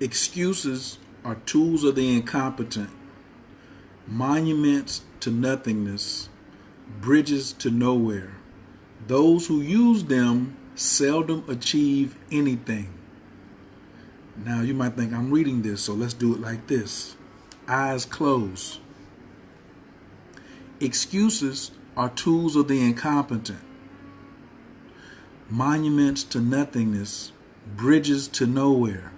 Excuses are tools of the incompetent, monuments to nothingness, bridges to nowhere. Those who use them seldom achieve anything. Now you might think I'm reading this, so let's do it like this. Eyes closed. Excuses are tools of the incompetent, monuments to nothingness, bridges to nowhere.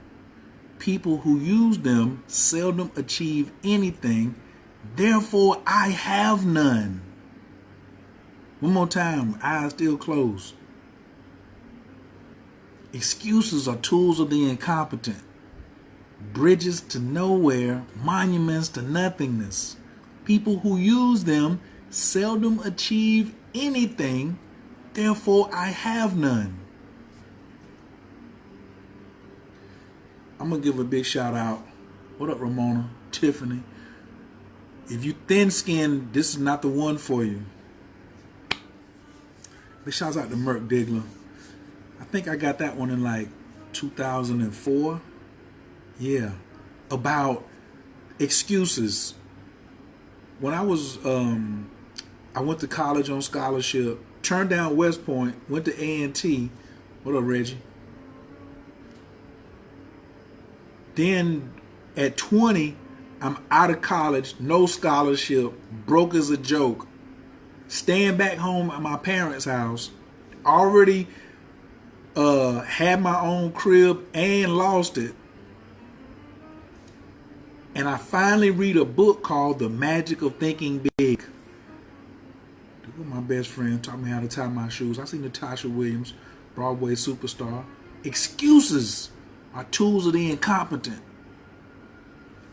People who use them seldom achieve anything, therefore I have none. One more time, eyes still closed. Excuses are tools of the incompetent, bridges to nowhere, monuments to nothingness. People who use them seldom achieve anything, therefore I have none. I'm going to give a big shout out. What up, Ramona, Tiffany? If you thin-skinned, this is not the one for you. Big shouts out to Merc Diggler. I think I got that one in like 2004. Yeah. About excuses. When I was, I went to college on scholarship, turned down West Point, went to A&T. What up, Reggie? Then at 20, I'm out of college, no scholarship, broke as a joke, staying back home at my parents' house, already had my own crib and lost it. And I finally read a book called The Magic of Thinking Big. My best friend taught me how to tie my shoes. I see Natasha Williams, Broadway superstar. Excuses are tools of the incompetent.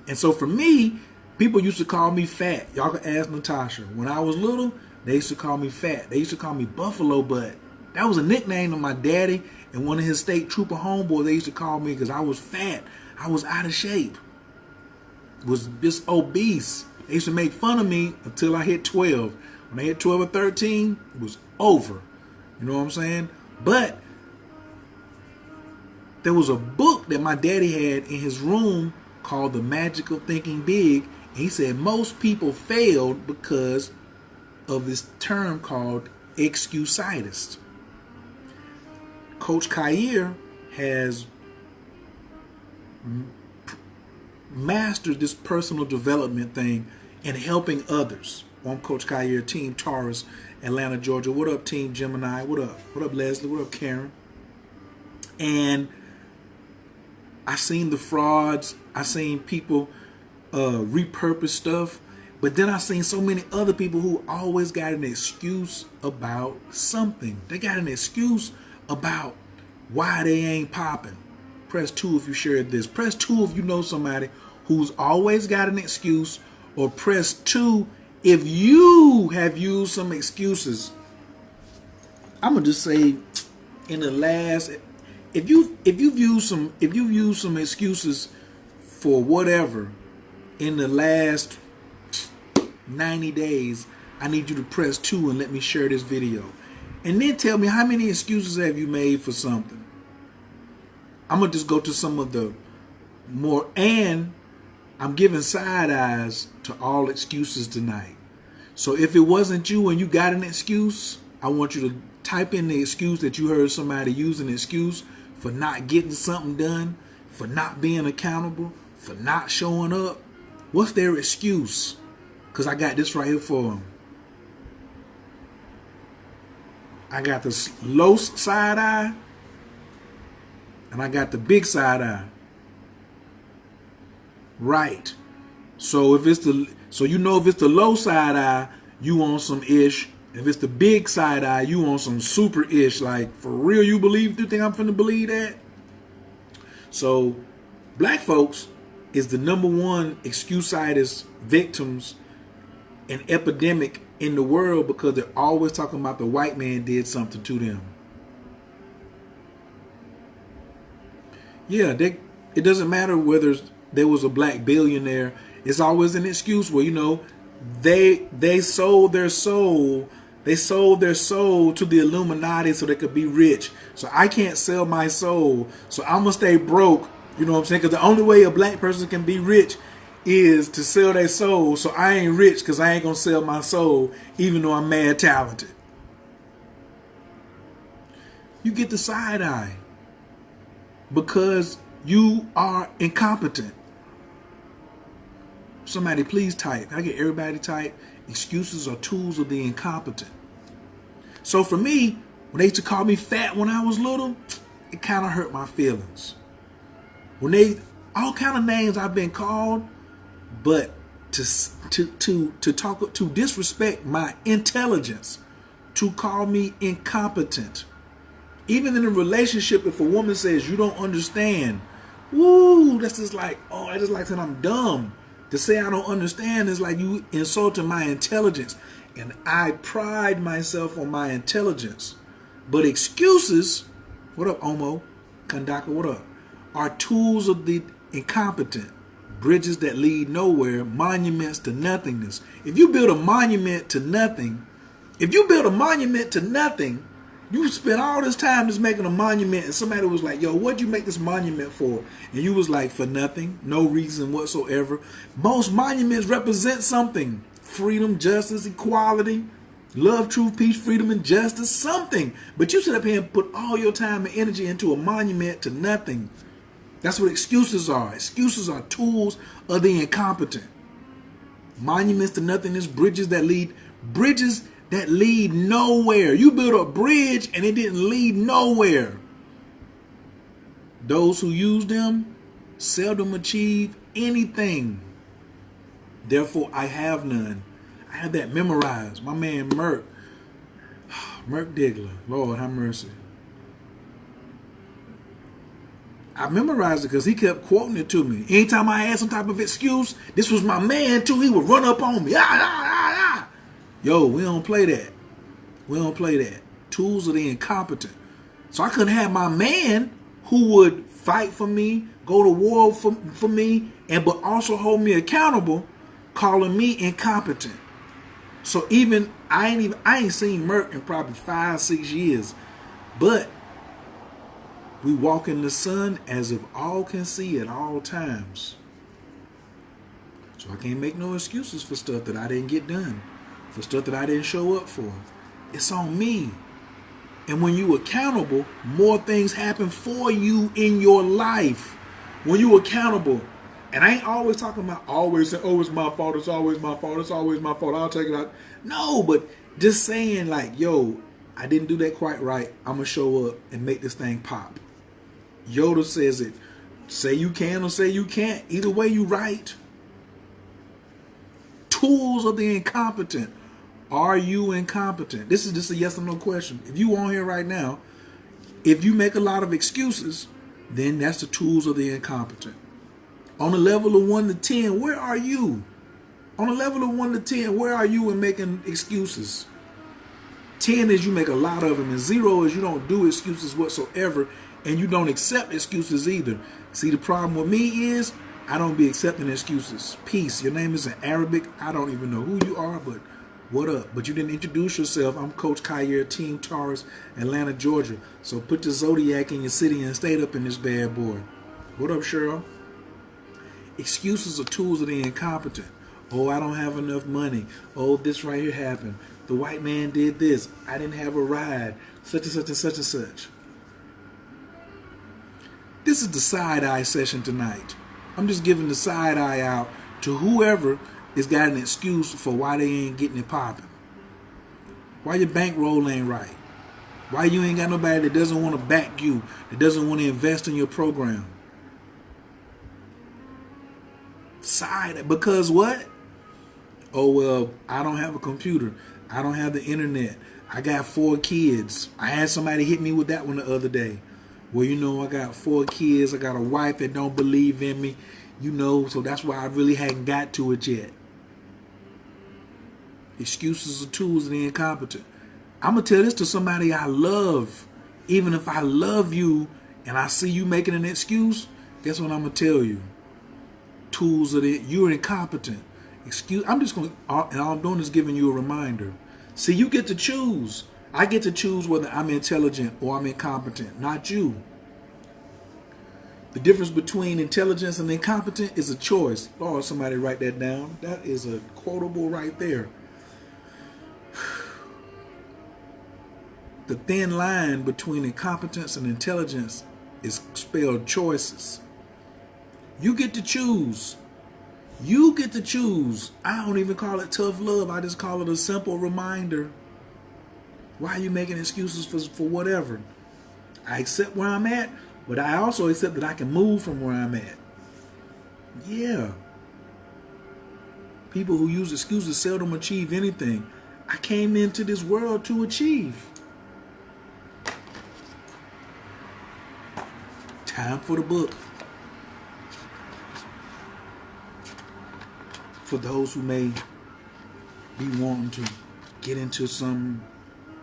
And so for me, people used to call me fat. Y'all can ask Natasha. When I was little, they used to call me fat. They used to call me Buffalo Butt. That was a nickname of my daddy and one of his state trooper homeboys. They used to call me because I was fat. I was out of shape. Was just obese. They used to make fun of me until I hit 12. When I hit 12 or 13, it was over. You know what I'm saying? But there was a book that my daddy had in his room called The Magic of Thinking Big. And he said most people failed because of this term called excusitis. Coach Khayr has mastered this personal development thing and helping others. I'm Coach Khayr, Team Taurus, Atlanta, Georgia. What up, Team Gemini? What up? What up, Leslie? What up, Karen? And I seen the frauds. I seen people repurpose stuff. But then I seen so many other people who always got an excuse about something. They got an excuse about why they ain't popping. Press 2 if you shared this. Press 2 if you know somebody who's always got an excuse, or press 2 if you have used some excuses. I'm gonna just say, in the last, if you've used some excuses for whatever in the last 90 days, I need you to press 2 and let me share this video, and then tell me how many excuses have you made for something. I'm gonna just go to some of the more, and I'm giving side eyes to all excuses tonight. So if it wasn't you and you got an excuse, I want you to type in the excuse that you heard somebody use an excuse for not getting something done, for not being accountable, for not showing up. What's their excuse? Because I got this right here for them. I got the low side eye, and I got the big side eye. Right. So if it's if it's the low side eye, you want some ish. If it's the big side eye, you want some super ish. Like, for real, you think I'm finna believe that? So black folks is the #1 excusitis victims and epidemic in the world, because they're always talking about the white man did something to them. Yeah, it doesn't matter whether there was a black billionaire. It's always an excuse where, they sold their soul. They sold their soul to the Illuminati so they could be rich. So I can't sell my soul. So I'm going to stay broke You know what I'm saying? Because the only way a black person can be rich is to sell their soul. So I ain't rich because I ain't going to sell my soul even though I'm mad talented. You get the side eye because you are incompetent. Somebody please type. I get everybody to type. Excuses are tools of the incompetent. So for me, when they used to call me fat when I was little, it kind of hurt my feelings. When they, all kind of names I've been called, but to disrespect my intelligence, to call me incompetent. Even in a relationship, if a woman says you don't understand, woo, that's just like, oh, I just like saying I'm dumb. To say I don't understand is like you insulting my intelligence. And I pride myself on my intelligence. But excuses, what up, Omo? Kandaka, what up? Are tools of the incompetent. Bridges that lead nowhere, monuments to nothingness. If you build a monument to nothing, you spent all this time just making a monument, and somebody was like, yo, what'd you make this monument for? And you was like, for nothing, no reason whatsoever. Most monuments represent something. Freedom, justice, equality, love, truth, peace, freedom, and justice, something. But you sit up here and put all your time and energy into a monument to nothing. That's what excuses are. Excuses are tools of the incompetent. Monuments to nothingness, bridges that lead nowhere. You built a bridge and it didn't lead nowhere. Those who use them seldom achieve anything. Therefore, I have none. I have that memorized. My man Merk Diggler, Lord have mercy. I memorized it because he kept quoting it to me. Anytime I had some type of excuse, this was my man too. He would run up on me. Yo, we don't play that. We don't play that. Tools of the incompetent. So I couldn't have my man who would fight for me, go to war for me, but also hold me accountable, calling me incompetent. So even I ain't seen Merk in probably 5-6 years, but we walk in the sun as if all can see at all times. So I can't make no excuses for stuff that I didn't get done, for stuff that I didn't show up for. It's on me. And when you accountable, more things happen for you in your life. When you accountable. And I ain't always talking about always saying, oh, it's my fault, it's always my fault, it's always my fault, I'll take it out. No, but just saying like, yo, I didn't do that quite right. I'm going to show up and make this thing pop. Yoda says it. Say you can or say you can't. Either way, you right. Tools of the incompetent. Are you incompetent? This is just a yes or no question. If you on here right now, if you make a lot of excuses, then that's the tools of the incompetent. On a level of 1 to 10, where are you? On a level of 1 to 10, where are you in making excuses? 10 is you make a lot of them, and 0 is you don't do excuses whatsoever, and you don't accept excuses either. See, the problem with me is I don't be accepting excuses. Peace. Your name is in Arabic. I don't even know who you are, but what up? But you didn't introduce yourself. I'm Coach Khayr, Team Taurus, Atlanta, Georgia. So put the zodiac in your city and state up in this bad boy. What up, Cheryl? Excuses are tools of the incompetent. Oh, I don't have enough money. Oh, this right here happened. The white man did this. I didn't have a ride. Such and such and such and such. This is the side eye session tonight. I'm just giving the side eye out to whoever has got an excuse for why they ain't getting it popping. Why your bankroll ain't right. Why you ain't got nobody that doesn't want to back you, that doesn't want to invest in your program. Side, because what? Oh, well, I don't have a computer. I don't have the internet. I got 4 kids. I had somebody hit me with that one the other day. Well, you know, I got 4 kids. I got a wife that don't believe in me. You know, so that's why I really hadn't got to it yet. Excuses are tools of the incompetent. I'm going to tell this to somebody I love. Even if I love you and I see you making an excuse, guess what I'm going to tell you? Tools of the, you're incompetent. Excuse, I'm just going to, and all I'm doing is giving you a reminder. See, you get to choose. I get to choose whether I'm intelligent or I'm incompetent, not you. The difference between intelligence and incompetent is a choice. Lord, somebody write that down. That is a quotable right there. The thin line between incompetence and intelligence is spelled choices. You get to choose. You get to choose. I don't even call it tough love. I just call it a simple reminder. Why are you making excuses for whatever? I accept where I'm at, but I also accept that I can move from where I'm at. Yeah. People who use excuses seldom achieve anything. I came into this world to achieve. Time for the book. For those who may be wanting to get into some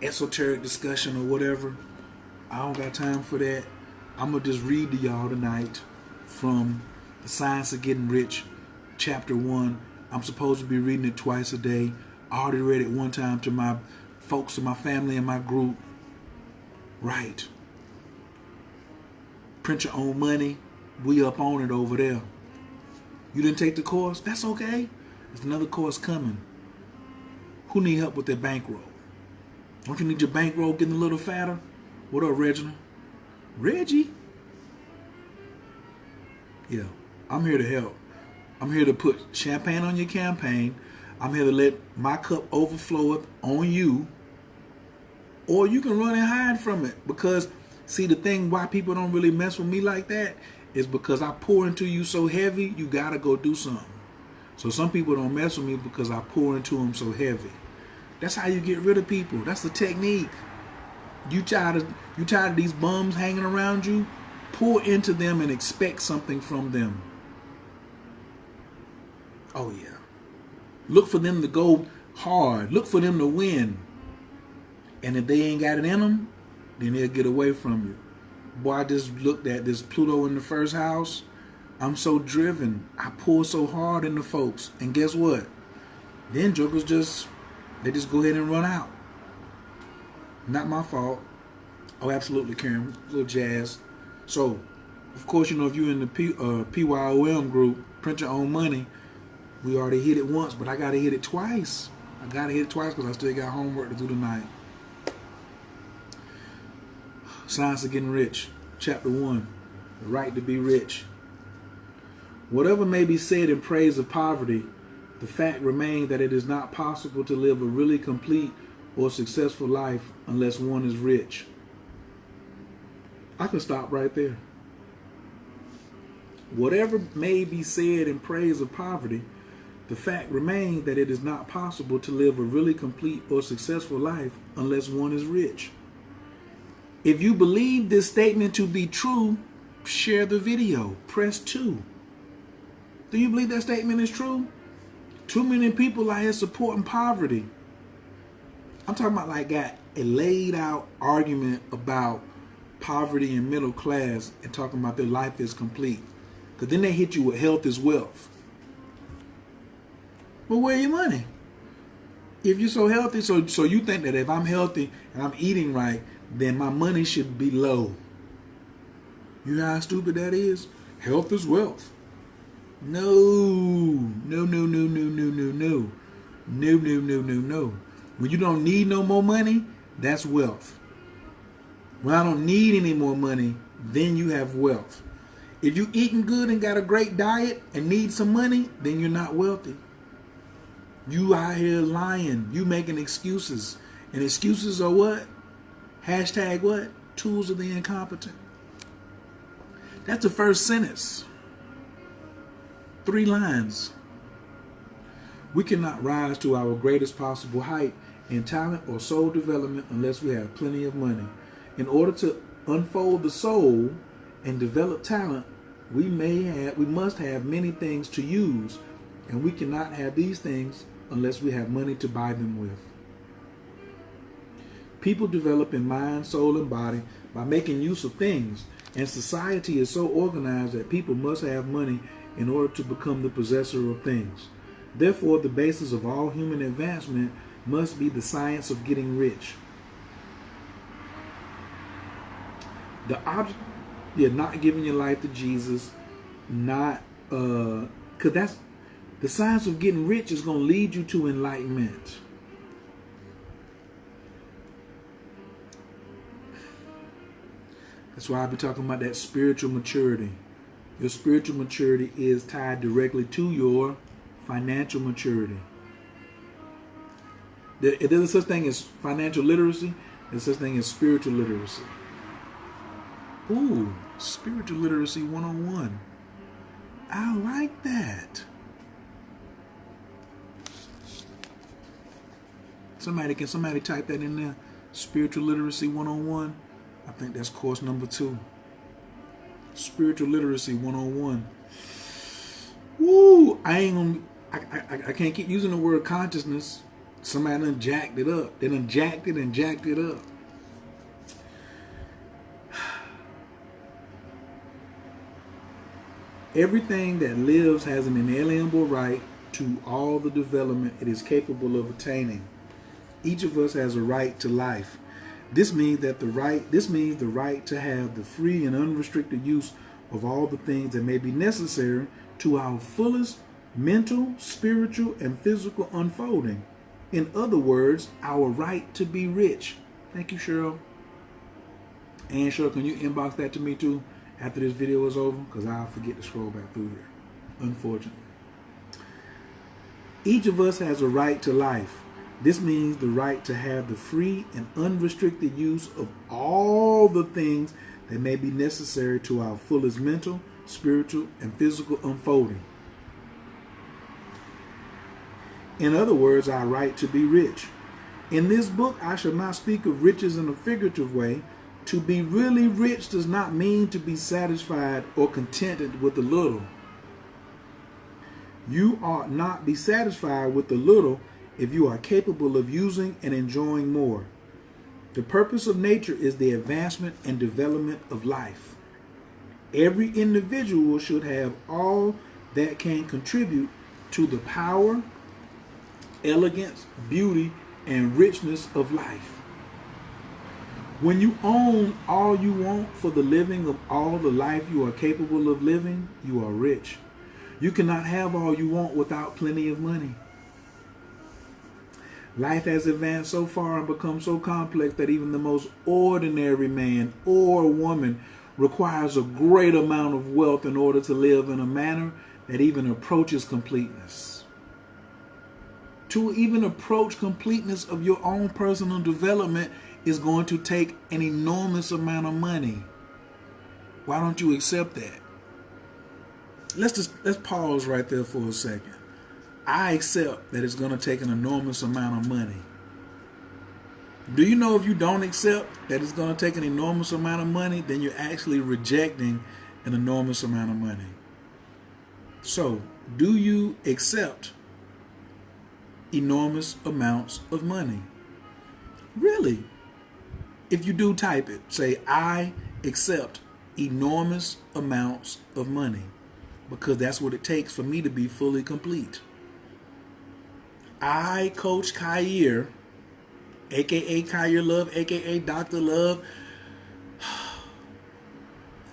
esoteric discussion or whatever, I don't got time for that. I'm going to just read to y'all tonight from The Science of Getting Rich, Chapter 1. I'm supposed to be reading it twice a day. I already read it one time to my folks and my family and my group. Right. Print Your Own Money. We up on it over there. You didn't take the course? That's okay. There's another course coming. Who need help with their bankroll? Don't you need your bankroll getting a little fatter? What up, Reginald? Reggie? Yeah, I'm here to help. I'm here to put champagne on your campaign. I'm here to let my cup overflow on you. Or you can run and hide from it. Because, see, the thing why people don't really mess with me like that is because I pour into you so heavy, you got to go do something. So some people don't mess with me because I pour into them so heavy. That's how you get rid of people. That's the technique. You tired of these bums hanging around you? Pour into them and expect something from them. Oh yeah. Look for them to go hard. Look for them to win. And if they ain't got it in them, then they'll get away from you. Boy, I just looked at this Pluto in the first house. I'm so driven. I pull so hard into folks. And guess what? Then jokers they just go ahead and run out. Not my fault. Oh, absolutely, Karen. A little jazz. So, of course, you know, if you're in the PYOM group, Print Your Own Money, we already hit it once, but I got to hit it twice. I got to hit it twice because I still got homework to do tonight. Science of Getting Rich, Chapter 1, The Right to Be Rich. Whatever may be said in praise of poverty, the fact remains that it is not possible to live a really complete or successful life unless one is rich. I can stop right there. Whatever may be said in praise of poverty, the fact remains that it is not possible to live a really complete or successful life unless one is rich. If you believe this statement to be true, share the video. Press 2. Do you believe that statement is true? Too many people out here supporting poverty. I'm talking about like got a laid out argument about poverty and middle class and talking about their life is complete. Because then they hit you with health is wealth. Well, where your money? If you're so healthy, so you think that if I'm healthy and I'm eating right, then my money should be low. You know how stupid that is? Health is wealth. No. When you don't need no more money, that's wealth. When I don't need any more money, then you have wealth. If you eating good and got a great diet and need some money, then you're not wealthy. You out here lying. You making excuses. And excuses are what? Hashtag what? Tools of the incompetent. That's the first sentence. 3 lines. We cannot rise to our greatest possible height in talent or soul development unless we have plenty of money. In order to unfold the soul and develop talent, we must have many things to use, and we cannot have these things unless we have money to buy them with. People develop in mind, soul, and body by making use of things, and society is so organized that people must have money in order to become the possessor of things. Therefore, the basis of all human advancement must be the science of getting rich. The Yeah, not giving your life to Jesus, not because that's the science of getting rich is going to lead you to enlightenment. That's why I be talking about that spiritual maturity. Your spiritual maturity is tied directly to your financial maturity. There's such thing as financial literacy. There's such thing as spiritual literacy. Ooh, spiritual literacy 101. I like that. Can somebody type that in there? Spiritual literacy 101. I think that's course number 2. Spiritual literacy 101. Woo! I can't keep using the word consciousness. Somebody done jacked it up. They done jacked it and jacked it up. Everything that lives has an inalienable right to all the development it is capable of attaining. Each of us has a right to life. This means the right to have the free and unrestricted use of all the things that may be necessary to our fullest mental, spiritual, and physical unfolding. In other words, our right to be rich. Thank you, Cheryl. And Cheryl, can you inbox that to me too after this video is over? Because I'll forget to scroll back through here, unfortunately. Each of us has a right to life. This means the right to have the free and unrestricted use of all the things that may be necessary to our fullest mental, spiritual, and physical unfolding. In other words, our right to be rich. In this book, I shall not speak of riches in a figurative way. To be really rich does not mean to be satisfied or contented with a little. You ought not be satisfied with the little if you are capable of using and enjoying more. The purpose of nature is the advancement and development of life. Every individual should have all that can contribute to the power, elegance, beauty, and richness of life. When you own all you want for the living of all the life you are capable of living, you are rich. You cannot have all you want without plenty of money. Life has advanced so far and become so complex that even the most ordinary man or woman requires a great amount of wealth in order to live in a manner that even approaches completeness. To even approach completeness of your own personal development is going to take an enormous amount of money. Why don't you accept that? Let's pause right there for a second. I accept that it's going to take an enormous amount of money. Do you know if you don't accept that it's going to take an enormous amount of money, then you're actually rejecting an enormous amount of money. So, do you accept enormous amounts of money? Really? If you do, type it. Say, I accept enormous amounts of money, because that's what it takes for me to be fully complete. I, Coach Khayr, aka Khayr Love, aka Dr. Love,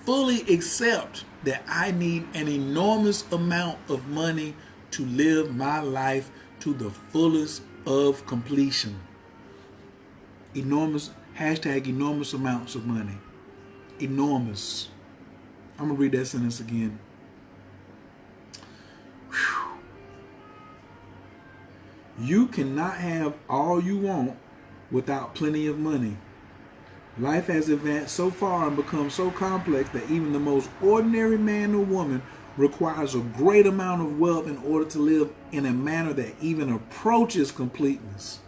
fully accept that I need an enormous amount of money to live my life to the fullest of completion. Enormous, hashtag enormous amounts of money. Enormous. I'm going to read that sentence again. You cannot have all you want without plenty of money. Life has advanced so far and become so complex that even the most ordinary man or woman requires a great amount of wealth in order to live in a manner that even approaches completeness.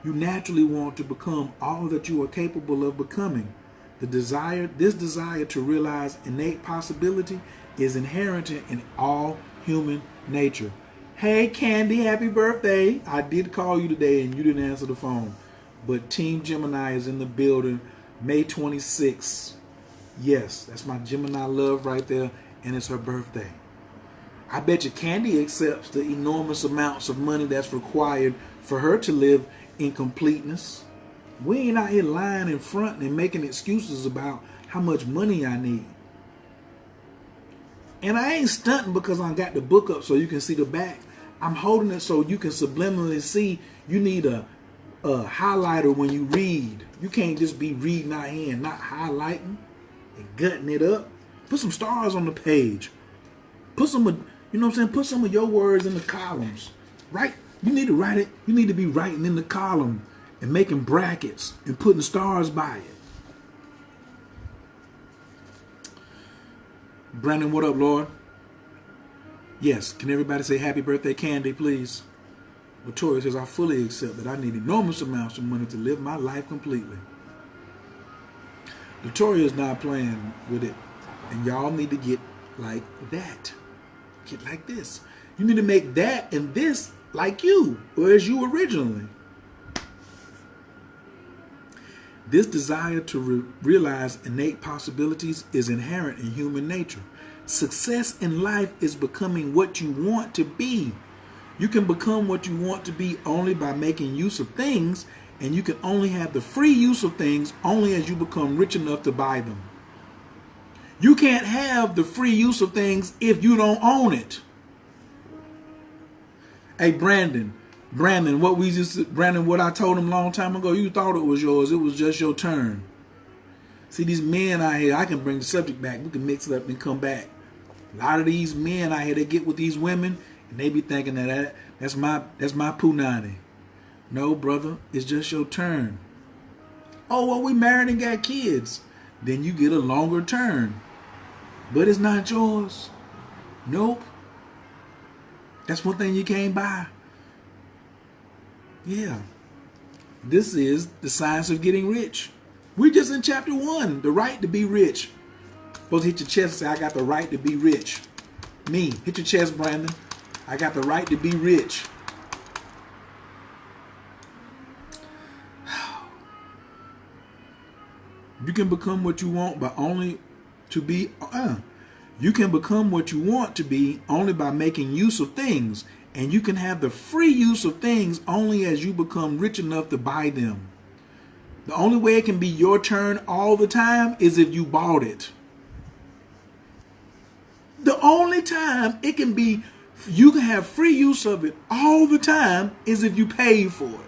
You naturally want to become all that you are capable of becoming. This desire to realize innate possibility is inherent in all human nature. Hey, Candy, happy birthday. I did call you today and you didn't answer the phone. But Team Gemini is in the building May 26th. Yes, that's my Gemini love right there, and it's her birthday. I bet you Candy accepts the enormous amounts of money that's required for her to live in completeness. We ain't out here lying in front and making excuses about how much money I need. And I ain't stunting because I got the book up so you can see the back. I'm holding it so you can subliminally see. You need a highlighter when you read. You can't just be reading out here and not highlighting and gutting it up. Put some stars on the page. Put some, you know what I'm saying? Put some of your words in the columns. Right? You need to write it. You need to be writing in the column and making brackets and putting stars by it. Brandon, what up, Lord? Yes, can everybody say happy birthday, Candy, please? Latoya says, I fully accept that I need enormous amounts of money to live my life completely. Latoya is not playing with it. And y'all need to get like that. Get like this. You need to make that and this like you, or as you originally. This desire to realize innate possibilities is inherent in human nature. Success in life is becoming what you want to be. You can become what you want to be only by making use of things, and you can only have the free use of things only as you become rich enough to buy them. You can't have the free use of things if you don't own it. Hey, Brandon, what I told him a long time ago, you thought it was yours. It was just your turn. See, these men out here, I can bring the subject back. We can mix it up and come back. A lot of these men out here, they get with these women, and they be thinking that's my punani. No, brother, it's just your turn. Oh, well, we married and got kids. Then you get a longer turn. But it's not yours. Nope. That's one thing you can't buy. Yeah. This is the science of getting rich. We're just in chapter 1, the right to be rich. Supposed to hit your chest and say, I got the right to be rich. Me, hit your chest, Brandon. I got the right to be rich. You can become what you want by only to be. You can become what you want to be only by making use of things, and you can have the free use of things only as you become rich enough to buy them. The only way it can be your turn all the time is if you bought it. The only time it can be, you can have free use of it all the time is if you paid for it.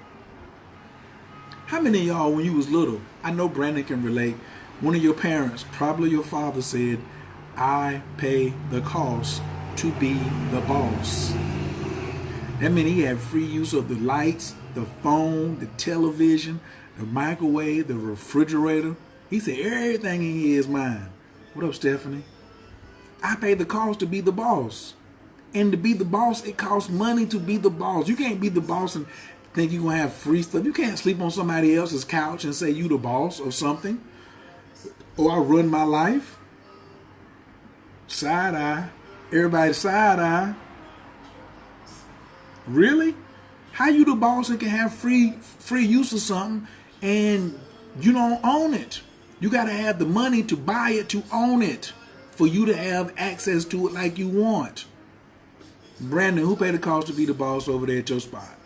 How many of y'all, when you was little, I know Brandon can relate, one of your parents, probably your father, said, I pay the cost to be the boss. That meant he had free use of the lights, the phone, the television, the microwave, the refrigerator. He said, everything in here is mine. What up, Stephanie? I pay the cost to be the boss. And to be the boss, it costs money to be the boss. You can't be the boss and think you're going to have free stuff. You can't sleep on somebody else's couch and say you the boss of something. Or I run my life. Side eye. Everybody side eye. Really? How you the boss and can have free use of something and you don't own it? You got to have the money to buy it, to own it, for you to have access to it like you want. Brandon, who paid the cost to be the boss over there at your spot?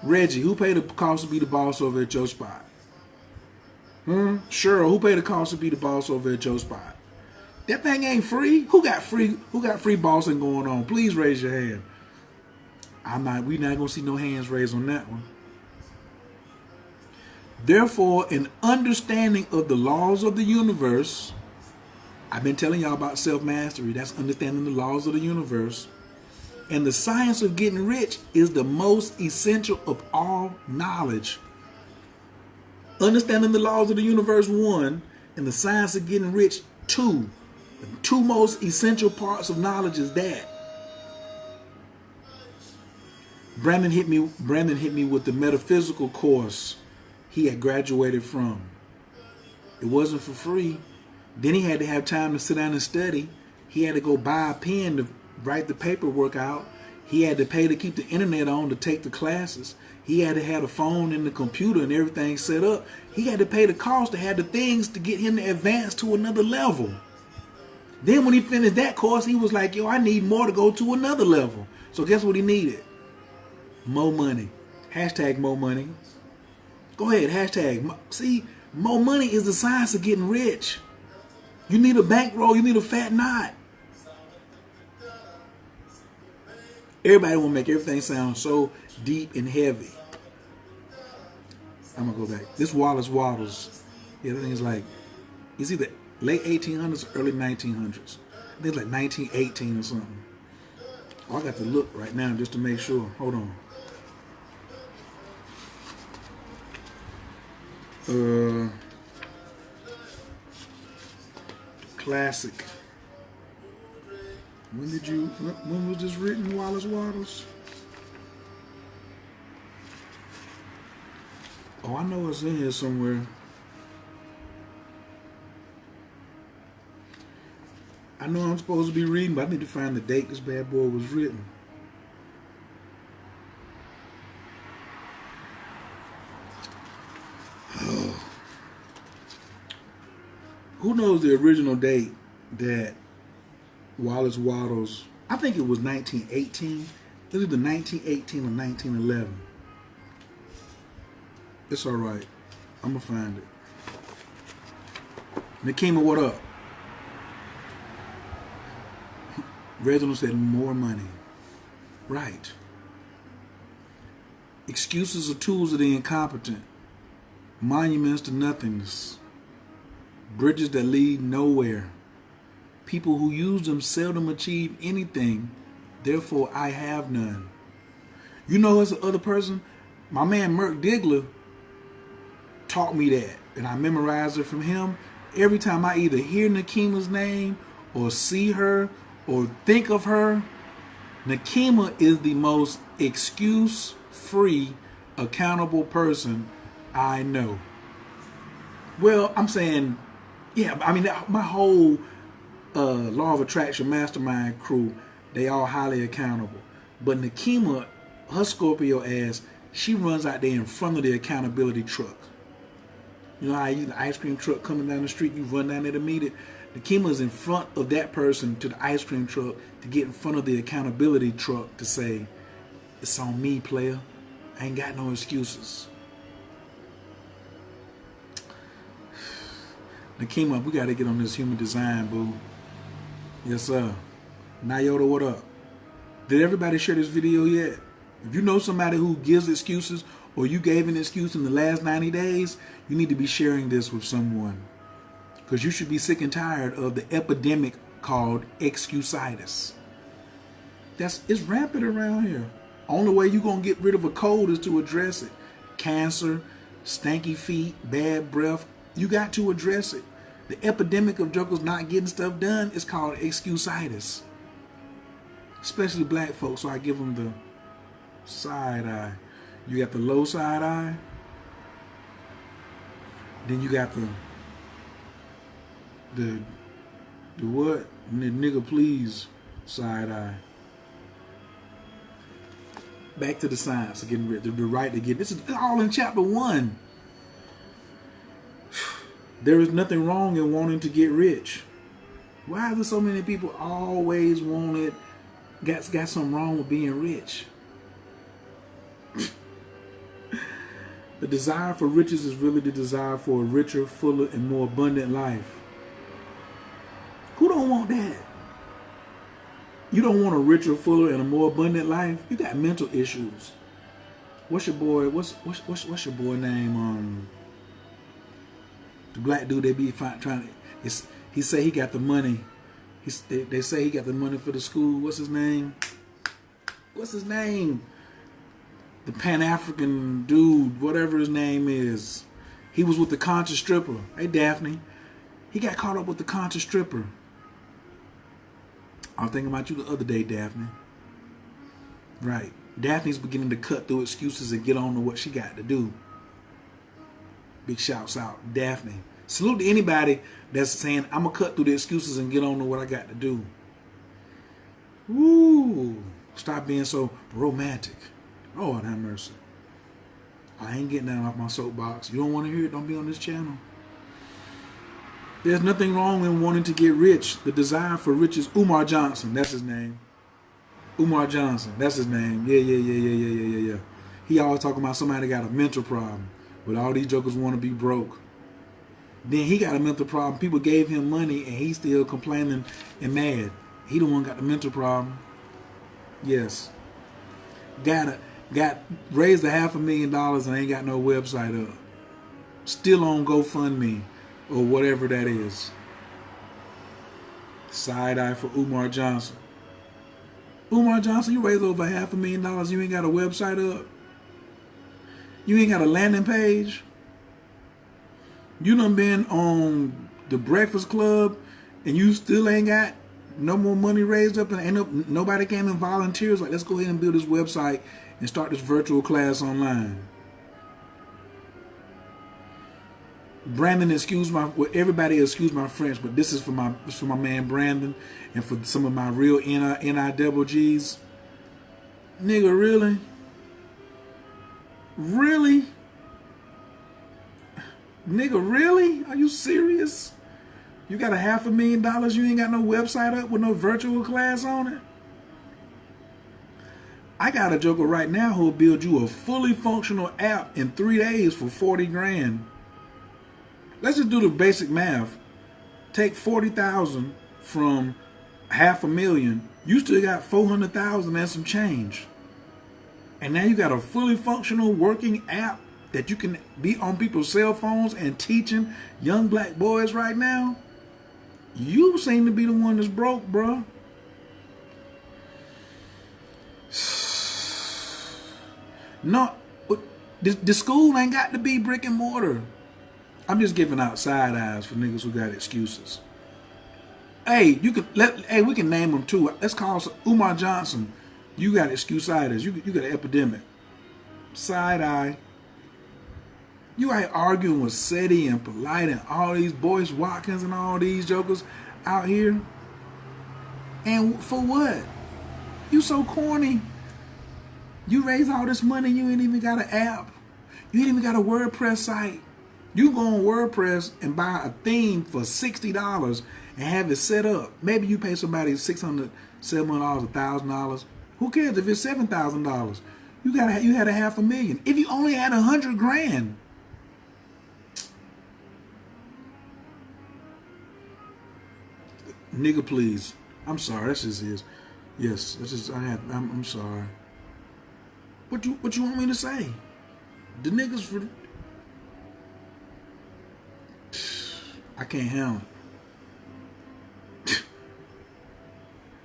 Reggie, who paid the cost to be the boss over at your spot? Cheryl, who paid the cost to be the boss over at your spot? That thing ain't free. Who got free bossing going on? Please raise your hand. We're not gonna see no hands raised on that one. Therefore, an understanding of the laws of the universe, I've been telling y'all about self-mastery. That's understanding the laws of the universe. And the science of getting rich is the most essential of all knowledge. Understanding the laws of the universe, 1, and the science of getting rich, 2. The 2 most essential parts of knowledge is that. Brandon hit me with the metaphysical course he had graduated from. It wasn't for free. Then he had to have time to sit down and study. He had to go buy a pen to write the paperwork out. He had to pay to keep the internet on to take the classes. He had to have a phone and the computer and everything set up. He had to pay the cost to have the things to get him to advance to another level. Then when he finished that course, he was like, yo, I need more to go to another level. So guess what he needed? More money. Hashtag more money. Go ahead, hashtag. See, more money is the science of getting rich. You need a bankroll. You need a fat knot. Everybody want to make everything sound so deep and heavy. I'm going to go back. This Wallace Wattles. Yeah, that thing is like, it's either late 1800s or early 1900s. I think it's like 1918 or something. Oh, I got to look right now just to make sure. Hold on. Classic. When was this written, Wallace Wattles? Oh, I know it's in here somewhere. I know I'm supposed to be reading, but I need to find the date this bad boy was written. Who knows the original date that Wallace Wattles, I think it was 1918. It was either 1918 or 1911. It's all right. I'm going to find it. Nakima, what up? Reginald said more money. Right. Excuses are tools of the incompetent. Monuments to nothingness. Bridges that lead nowhere. People who use them seldom achieve anything. Therefore, I have none. You know, as the other person, my man Merk Diggler taught me that, and I memorized it from him. Every time I either hear Nakima's name or see her or think of her, Nakima is the most excuse-free, accountable person I know. Well, I'm saying, yeah, I mean, my whole Law of Attraction Mastermind crew, they all highly accountable. But Nakima, her Scorpio ass, she runs out there in front of the accountability truck. You know how you the ice cream truck coming down the street, you run down there to meet it? Nakima is in front of that person to the ice cream truck to get in front of the accountability truck to say, it's on me, player. I ain't got no excuses. Nakima, we got to get on this human design, boo. Yes, sir. Nayota, what up? Did everybody share this video yet? If you know somebody who gives excuses or you gave an excuse in the last 90 days, you need to be sharing this with someone. Because you should be sick and tired of the epidemic called excusitis. It's rampant around here. Only way you're going to get rid of a cold is to address it. Cancer, stanky feet, bad breath, you got to address it. The epidemic of jokers not getting stuff done is called excusitis. Especially black folks, so I give them the side eye. You got the low side eye. Then you got the what? The nigga please side eye. Back to the science of getting rid of the right to get. This is all in chapter 1. There is nothing wrong in wanting to get rich. Why is there so many people always want it? Got something wrong with being rich. The desire for riches is really the desire for a richer, fuller, and more abundant life. Who don't want that? You don't want a richer, fuller, and a more abundant life? You got mental issues. What's your boy? What's your boy name? The black dude they be trying to. He say he got the money. They say he got the money for the school. What's his name? What's his name? The Pan-African dude, whatever his name is. He was with the conscious stripper. Hey, Daphne. He got caught up with the conscious stripper. I was thinking about you the other day, Daphne. Right. Daphne's beginning to cut through excuses and get on to what she got to do. Big shouts out, Daphne. Salute to anybody that's saying, I'm going to cut through the excuses and get on to what I got to do. Woo. Stop being so romantic. Lord have mercy. I ain't getting down off my soapbox. You don't want to hear it? Don't be on this channel. There's nothing wrong in wanting to get rich. The desire for riches. Umar Johnson, that's his name. Umar Johnson, that's his name. Yeah. He always talking about somebody got a mental problem. But all these jokers want to be broke. Then he got a mental problem. People gave him money and he's still complaining and mad. He the one got the mental problem. Yes. Got raised $500,000 and ain't got no website up. Still on GoFundMe or whatever that is. Side eye for Umar Johnson. Umar Johnson, you raised over $500,000. You ain't got a website up. You ain't got a landing page. You done been on the Breakfast Club and you still ain't got no more money raised up, and ain't nobody came and volunteers like, let's go ahead and build this website and start this virtual class online. Brandon, everybody excuse my French, but this is for my man Brandon and for some of my real NIGGs. Nigga, really? Really? Nigga, really? Are you serious? You got $500,000, you ain't got no website up with no virtual class on it? I got a joker right now who'll build you a fully functional app in 3 days for 40 grand. Let's just do the basic math. Take 40,000 from $500,000. You still got 400,000 and some change. And now you got a fully functional working app that you can be on people's cell phones and teaching young black boys right now. You seem to be the one that's broke, bro. No, the school ain't got to be brick and mortar. I'm just giving out side eyes for niggas who got excuses. Hey, we can name them too. Let's call Umar Johnson. You got excuse-itis. You got an epidemic. Side eye. You ain't arguing with Seti and Polite and all these Boyce Watkins and all these jokers out here. And for what? You so corny. You raise all this money, you ain't even got an app. You ain't even got a WordPress site. You go on WordPress and buy a theme for $60 and have it set up. Maybe you pay somebody $600, $700, $1,000. Who cares if it's $7,000? You had $500,000. If you only had 100 grand. Nigga, please. I'm sorry. That's just is. Yes, that's just. I'm sorry. What you want me to say? The niggas for. I can't handle it.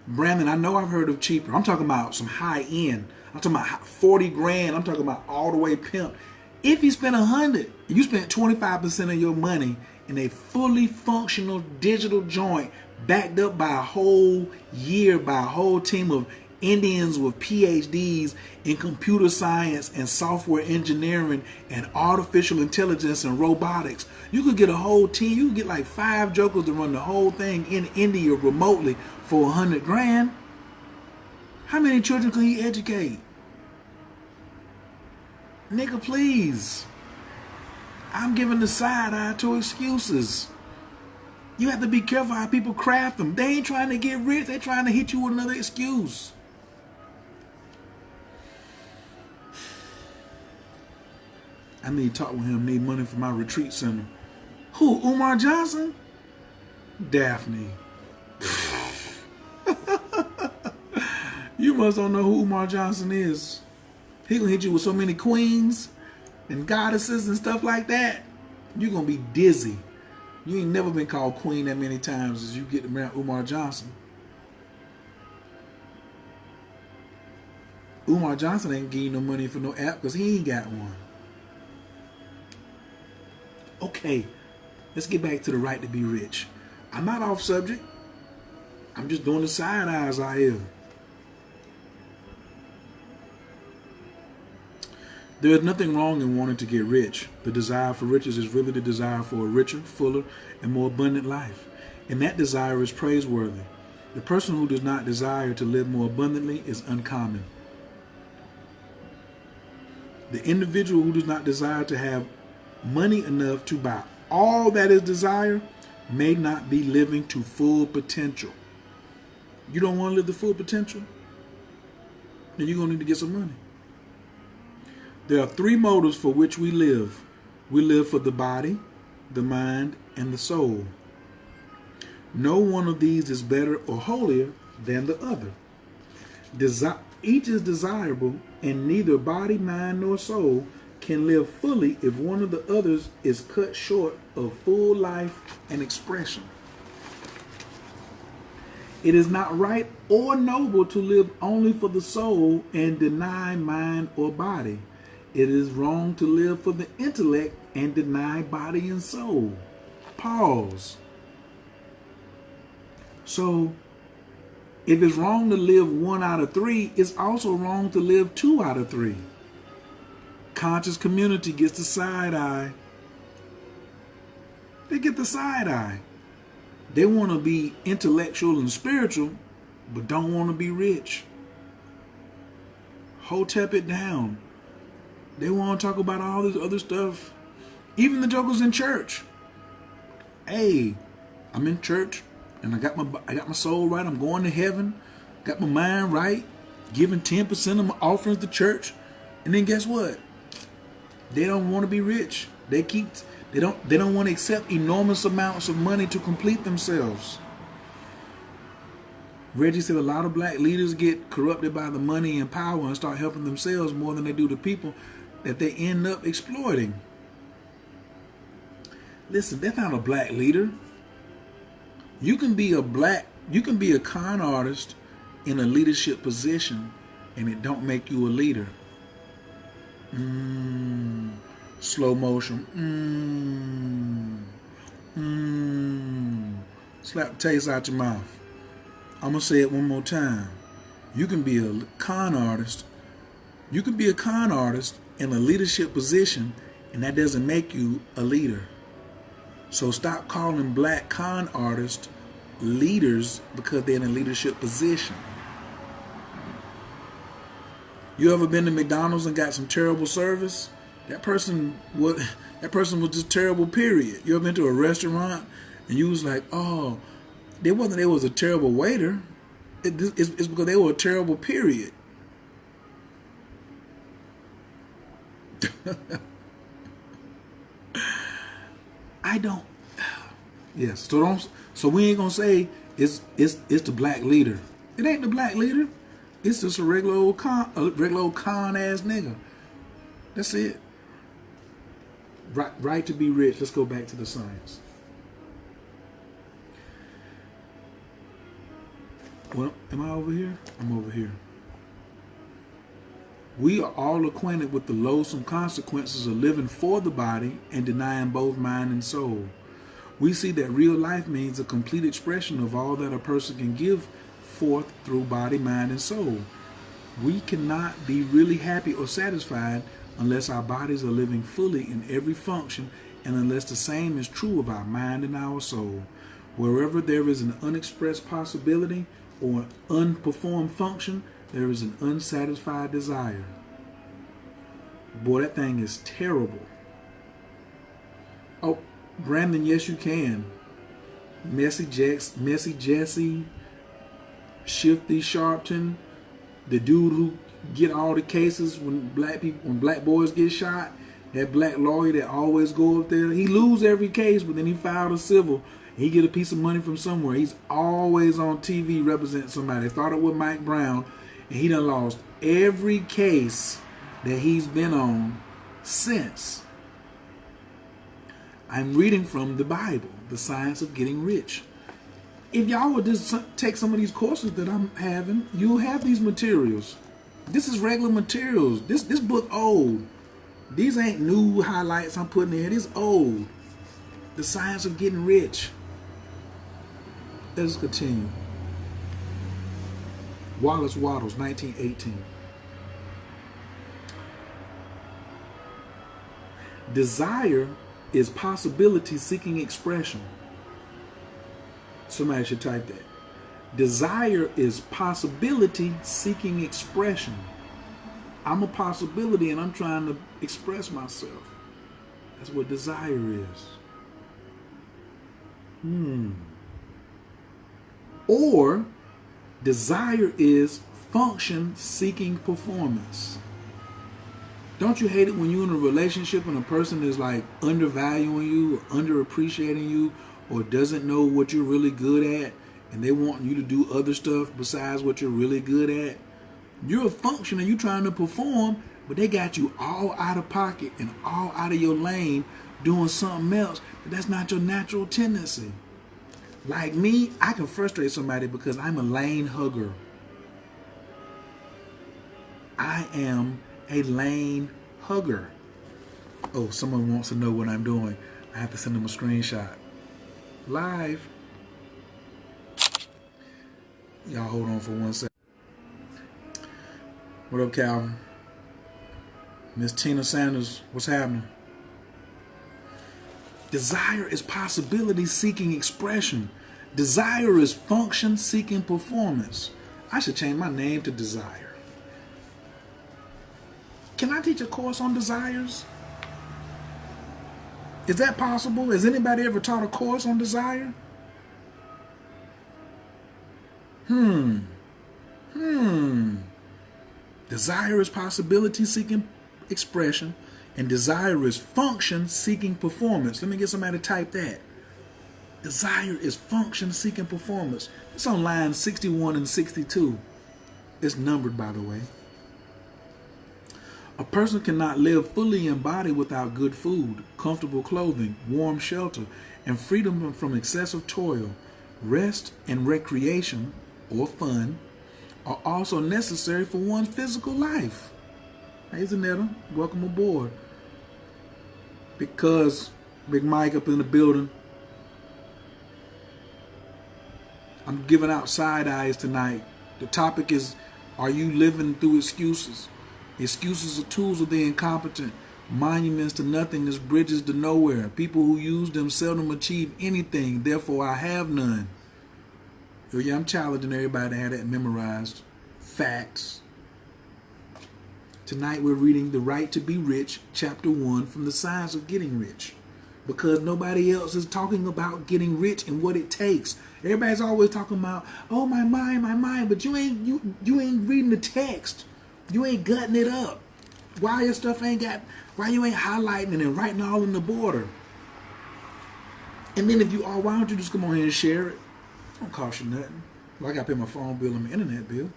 Brandon, I know I've heard of cheaper. I'm talking about some high end. I'm talking about 40 grand. I'm talking about all the way pimp. If you spend 100, you spent 25% of your money in a fully functional digital joint backed up by a whole year, by a whole team of Indians with PhDs in computer science and software engineering and artificial intelligence and robotics. You could get a whole team. You could get like 5 jokers to run the whole thing in India remotely for 100 grand. How many children could he educate? Nigga, please. I'm giving the side eye to excuses. You have to be careful how people craft them. They ain't trying to get rich. They're trying to hit you with another excuse. I need to talk with him. Need money for my retreat center. Who? Umar Johnson? Daphne. You must don't know who Umar Johnson is. He gonna hit you with so many queens and goddesses and stuff like that. You're gonna be dizzy. You ain't never been called queen that many times as you get around Umar Johnson. Umar Johnson ain't getting no money for no app because he ain't got one. Okay, let's get back to the right to be rich. I'm not off subject. I'm just doing the side eyes I am. There is nothing wrong in wanting to get rich. The desire for riches is really the desire for a richer, fuller, and more abundant life. And that desire is praiseworthy. The person who does not desire to live more abundantly is uncommon. The individual who does not desire to have money enough to buy all that is desired may not be living to full potential. You don't want to live the full potential? Then you're going to need to get some money. There are 3 motives for which we live. We live for the body, the mind, and the soul. No one of these is better or holier than the other. Each is desirable, and neither body, mind, nor soul can live fully if one of the others is cut short of full life and expression. It is not right or noble to live only for the soul and deny mind or body. It is wrong to live for the intellect and deny body and soul. Pause. So, if it's wrong to live 1 out of 3, it's also wrong to live 2 out of 3. Conscious community gets the side eye. They get the side eye. They want to be intellectual and spiritual, but don't want to be rich. Hotep it down. They want to talk about all this other stuff. Even the jokers in church. Hey, I'm in church and I got my soul right. I'm going to heaven. Got my mind right. Giving 10% of my offerings to church. And then guess what? They don't want to be rich. They don't want to accept enormous amounts of money to complete themselves. Reggie said a lot of black leaders get corrupted by the money and power and start helping themselves more than they do the people that they end up exploiting. Listen, that's not a black leader. You can be a con artist in a leadership position and it don't make you a leader. Slow motion. Slap the taste out your mouth. I'm going to say it one more time. You can be a con artist. You can be a con artist in a leadership position, and that doesn't make you a leader. So stop calling black con artists leaders because they're in a leadership position. You ever been to McDonald's and got some terrible service? That person was just terrible, period. You ever been to a restaurant and you was like, oh, it wasn't they was a terrible waiter. It's because they were a terrible, period. Yes. So we ain't gonna say it's the black leader. It ain't the black leader. It's just a regular old con ass nigga. That's it. Right to be rich. Let's go back to the science. Well, am I over here? I'm over here. We are all acquainted with the loathsome consequences of living for the body and denying both mind and soul. We see that real life means a complete expression of all that a person can give forth through body, mind, and soul. We cannot be really happy or satisfied unless our bodies are living fully in every function and unless the same is true of our mind and our soul. Wherever there is an unexpressed possibility or an unperformed function, there is an unsatisfied desire. Boy, that thing is terrible. Oh, Brandon, yes you can. Messy Jesse, Shifty Sharpton, the dude who get all the cases when black boys get shot, that black lawyer that always go up there, he lose every case, but then he filed a civil. He get a piece of money from somewhere. He's always on TV representing somebody. They started with Mike Brown, and he done lost every case that he's been on since. I'm reading from the Bible, The Science of Getting Rich. If y'all would just take some of these courses that I'm having, you'll have these materials. This is regular materials. This book old. These ain't new highlights I'm putting in. It's old. The Science of Getting Rich. Let's continue. Wallace Wattles, 1918. Desire is possibility seeking expression. Somebody should type that. Desire is possibility seeking expression. I'm a possibility and I'm trying to express myself. That's what desire is. Or desire is function seeking performance. Don't you hate it when you're in a relationship and a person is like undervaluing you, or underappreciating you, or doesn't know what you're really good at, and they want you to do other stuff besides what you're really good at? You're a function and you're trying to perform, but they got you all out of pocket and all out of your lane doing something else. But that's not your natural tendency. Like me, I can frustrate somebody because I'm a lane hugger. I am a lane hugger. Oh, someone wants to know what I'm doing. I have to send them a screenshot. Live. Y'all hold on for 1 second. What up, Calvin? Miss Tina Sanders, what's happening? Desire is possibility seeking expression. Desire is function seeking performance. I should change my name to Desire. Can I teach a course on desires? Is that possible? Has anybody ever taught a course on desire? Desire is possibility seeking expression, and desire is function seeking performance. Let me get somebody to type that. Desire is function seeking performance. It's on line 61 and 62. It's numbered, by the way. A person cannot live fully in body without good food, comfortable clothing, warm shelter, and freedom from excessive toil. Rest and recreation, or fun, are also necessary for one's physical life. Hey, Zanetta, welcome aboard. Because Big Mike up in the building. I'm giving out side eyes tonight. The topic is, are you living through excuses? Excuses are tools of the incompetent, monuments to nothingness, bridges to nowhere. People who use them seldom achieve anything, therefore I have none. So yeah, I'm challenging everybody to have that memorized. Facts. Tonight we're reading The Right to Be Rich, Chapter 1, from The Science of Getting Rich. Because nobody else is talking about getting rich and what it takes. Everybody's always talking about, oh, my mind, but you ain't reading the text. You ain't gutting it up. Why your stuff ain't got, why you ain't highlighting it and writing all in the border? And then if you are, why don't you just come on here and share it? Don't cost you nothing. Well, I got to pay my phone bill and my internet bill.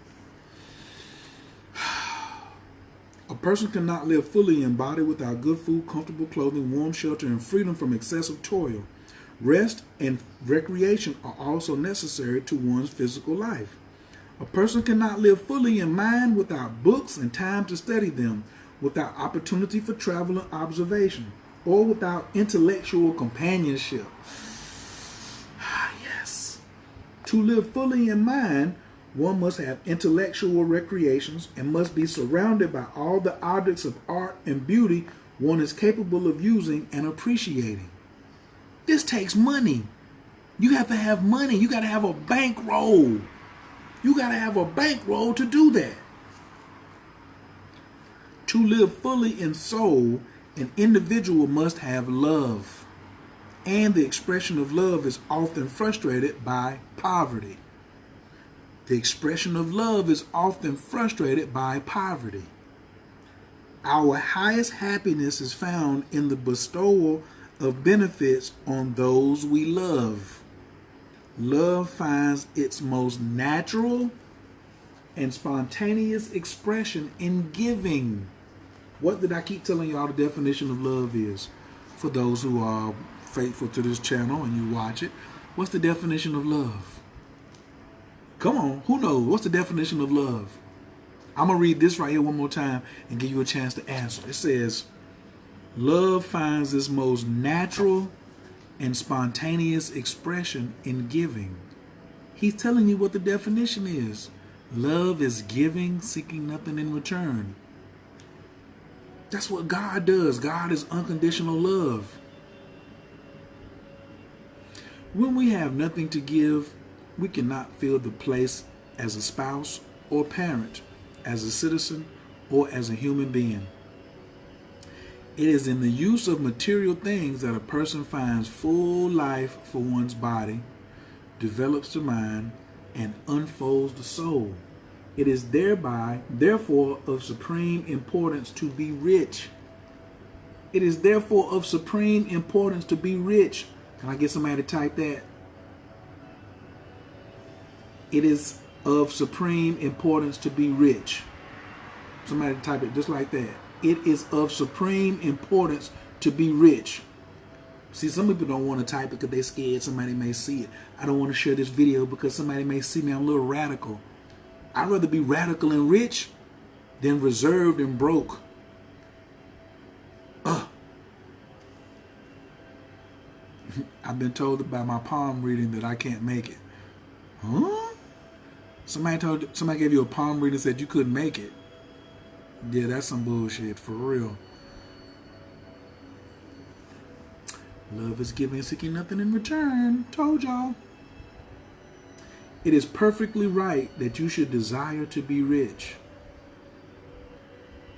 A person cannot live fully in body without good food, comfortable clothing, warm shelter, and freedom from excessive toil. Rest and recreation are also necessary to one's physical life. A person cannot live fully in mind without books and time to study them, without opportunity for travel and observation, or without intellectual companionship. Yes. To live fully in mind, one must have intellectual recreations and must be surrounded by all the objects of art and beauty one is capable of using and appreciating. This takes money. You have to have money. You got to have a bankroll. You got to have a bankroll to do that. To live fully in soul, an individual must have love. And the expression of love is often frustrated by poverty. The expression of love is often frustrated by poverty. Our highest happiness is found in the bestowal of benefits on those we love. Love finds its most natural and spontaneous expression in giving. What did I keep telling y'all the definition of love is? For those who are faithful to this channel and you watch it, what's the definition of love? Come on, who knows? What's the definition of love? I'm going to read this right here one more time and give you a chance to answer. It says, love finds its most natural and spontaneous expression in giving. He's telling you what the definition is. Love is giving, seeking nothing in return. That's what God does. God is unconditional love. When we have nothing to give, we cannot fill the place as a spouse or parent, as a citizen, or as a human being. It is in the use of material things that a person finds full life for one's body, develops the mind, and unfolds the soul. It is therefore, of supreme importance to be rich. It is therefore of supreme importance to be rich. Can I get somebody to type that? It is of supreme importance to be rich. Somebody type it just like that. It is of supreme importance to be rich. See, some people don't want to type it because they're scared somebody may see it. I don't want to share this video because somebody may see me. I'm a little radical. I'd rather be radical and rich than reserved and broke. I've been told by my palm reading that I can't make it. Huh? Somebody gave you a palm reading and said you couldn't make it. Yeah, that's some bullshit, for real. Love is giving, seeking nothing in return. Told y'all. It is perfectly right that you should desire to be rich.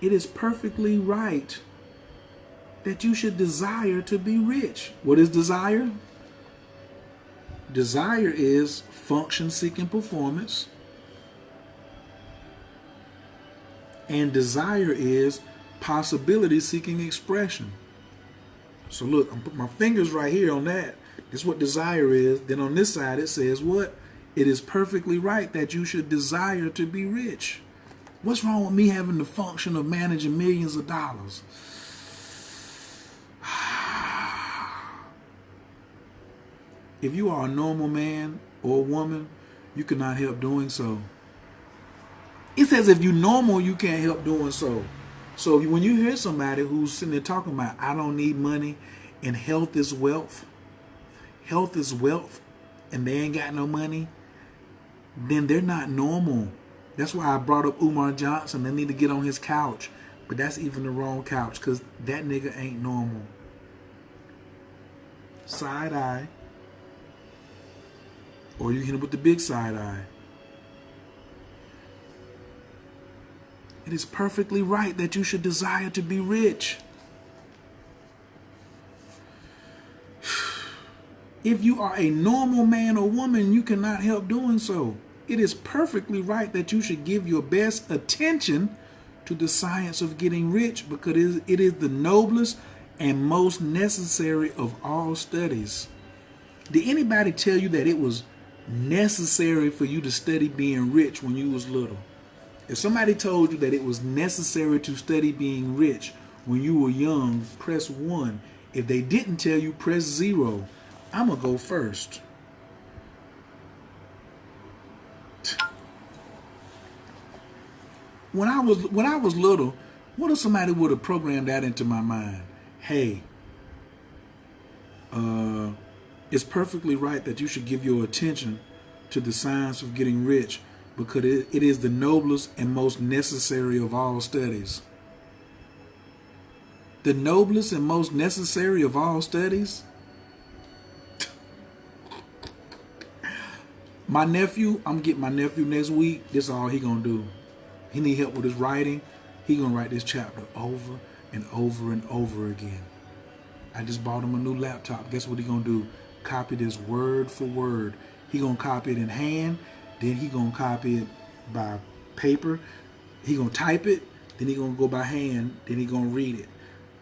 It is perfectly right that you should desire to be rich. What is desire? Desire is function-seeking performance. And desire is possibility-seeking expression. So look, I'm putting my fingers right here on that. This is what desire is. Then on this side it says what? It is perfectly right that you should desire to be rich. What's wrong with me having the function of managing millions of dollars? If you are a normal man or woman, you cannot help doing so. It says if you're normal, you can't help doing so. So when you hear somebody who's sitting there talking about, I don't need money and health is wealth, and they ain't got no money, then they're not normal. That's why I brought up Umar Johnson. They need to get on his couch. But that's even the wrong couch because that nigga ain't normal. Side eye. Or you hit him with the big side eye. It is perfectly right that you should desire to be rich. If you are a normal man or woman, you cannot help doing so. It is perfectly right that you should give your best attention to the science of getting rich because it is the noblest and most necessary of all studies. Did anybody tell you that it was necessary for you to study being rich when you was little? If somebody told you that it was necessary to study being rich when you were young, press 1. If they didn't tell you, press 0. I'm going to go first. When I was little, what if somebody would have programmed that into my mind? Hey, it's perfectly right that you should give your attention to the science of getting rich because it is the noblest and most necessary of all studies. The noblest and most necessary of all studies? My nephew, I'm getting my nephew next week. This is all he gonna do. He need help with his writing. He gonna write this chapter over and over and over again. I just bought him a new laptop. Guess what he gonna do? Copy this word for word. He gonna copy it in hand. Then he gonna copy it by paper. He gonna type it. Then he gonna go by hand. Then he gonna read it.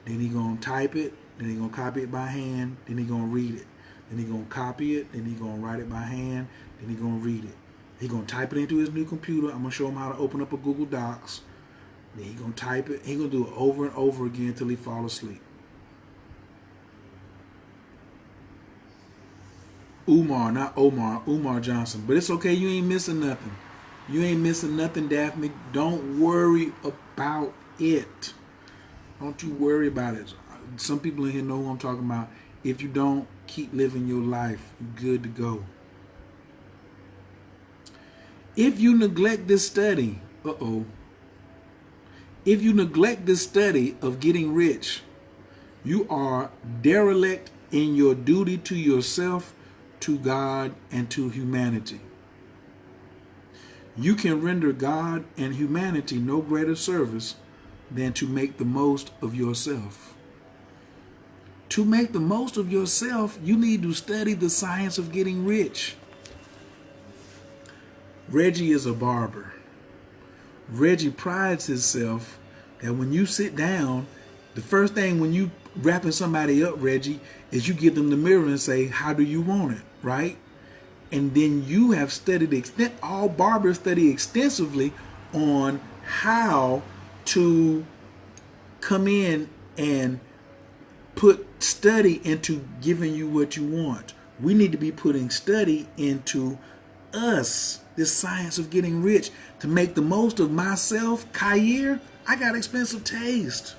Then he gonna type it. Then he gonna copy it by hand. Then he gonna read it. Then he gonna copy it. Then he gonna write it by hand. Then he gonna read it. He gonna type it into his new computer. I'm gonna show him how to open up a Google Docs. Then he gonna type it. He gonna do it over and over again until he fall asleep. Umar, not Omar, Umar Johnson. But it's okay, you ain't missing nothing. You ain't missing nothing, Daphne. Don't worry about it. Don't you worry about it. Some people in here know who I'm talking about. If you don't, keep living your life. You're good to go. If you neglect this study, if you neglect this study of getting rich, you are derelict in your duty to yourself, to God, and to humanity. You can render God and humanity no greater service than to make the most of yourself. To make the most of yourself, you need to study the science of getting rich. Reggie is a barber. Reggie prides himself that when you sit down, the first thing when you wrapping somebody up, Reggie, is you give them the mirror and say, how do you want it, right? And then you have studied, all barbers study extensively on how to come in and put study into giving you what you want. We need to be putting study into us, this science of getting rich, to make the most of myself. Khayr, I got expensive taste.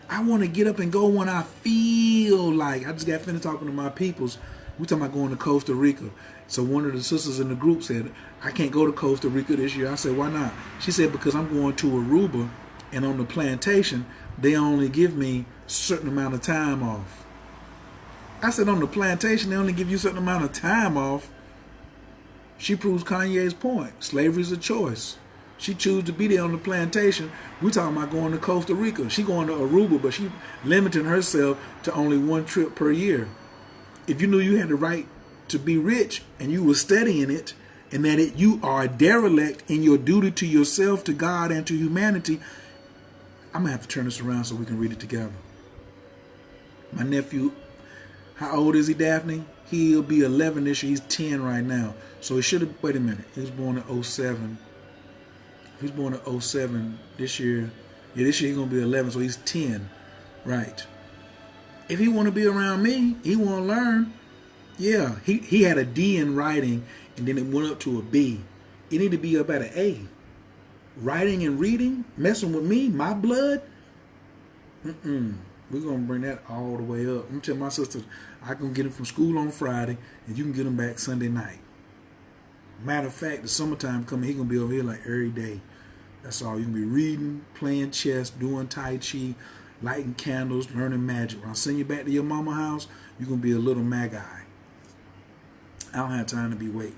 I want to get up and go when I feel like. I just got finished talking to my peoples. We talking about going to Costa Rica. So one of the sisters in the group said, I can't go to Costa Rica this year. I said, why not? She said, because I'm going to Aruba, and on the plantation, they only give me a certain amount of time off. I said, on the plantation, they only give you a certain amount of time off. She proves Kanye's point. Slavery is a choice. She chooses to be there on the plantation. We're talking about going to Costa Rica. She going to Aruba, but she limiting herself to only one trip per year. If you knew you had the right to be rich and you were studying it, and that you are a derelict in your duty to yourself, to God, and to humanity, I'm going to have to turn this around so we can read it together. My nephew, how old is he, Daphne? He'll be 11 this year. He's 10 right now. So he should have, wait a minute. He was born in 07. He was born in 07 this year. Yeah, this year he's going to be 11, so he's 10. Right. If he want to be around me, he want to learn. Yeah, he had a D in writing, and then it went up to a B. It need to be up at an A. Writing and reading, messing with me, my blood. We're going to bring that all the way up. I'm going to tell my sister, I can get him from school on Friday, and you can get him back Sunday night. Matter of fact, the summertime coming, he's going to be over here like every day. That's all. You can be reading, playing chess, doing Tai Chi, lighting candles, learning magic. When I send you back to your mama house, you're going to be a little magi. I don't have time to be waiting.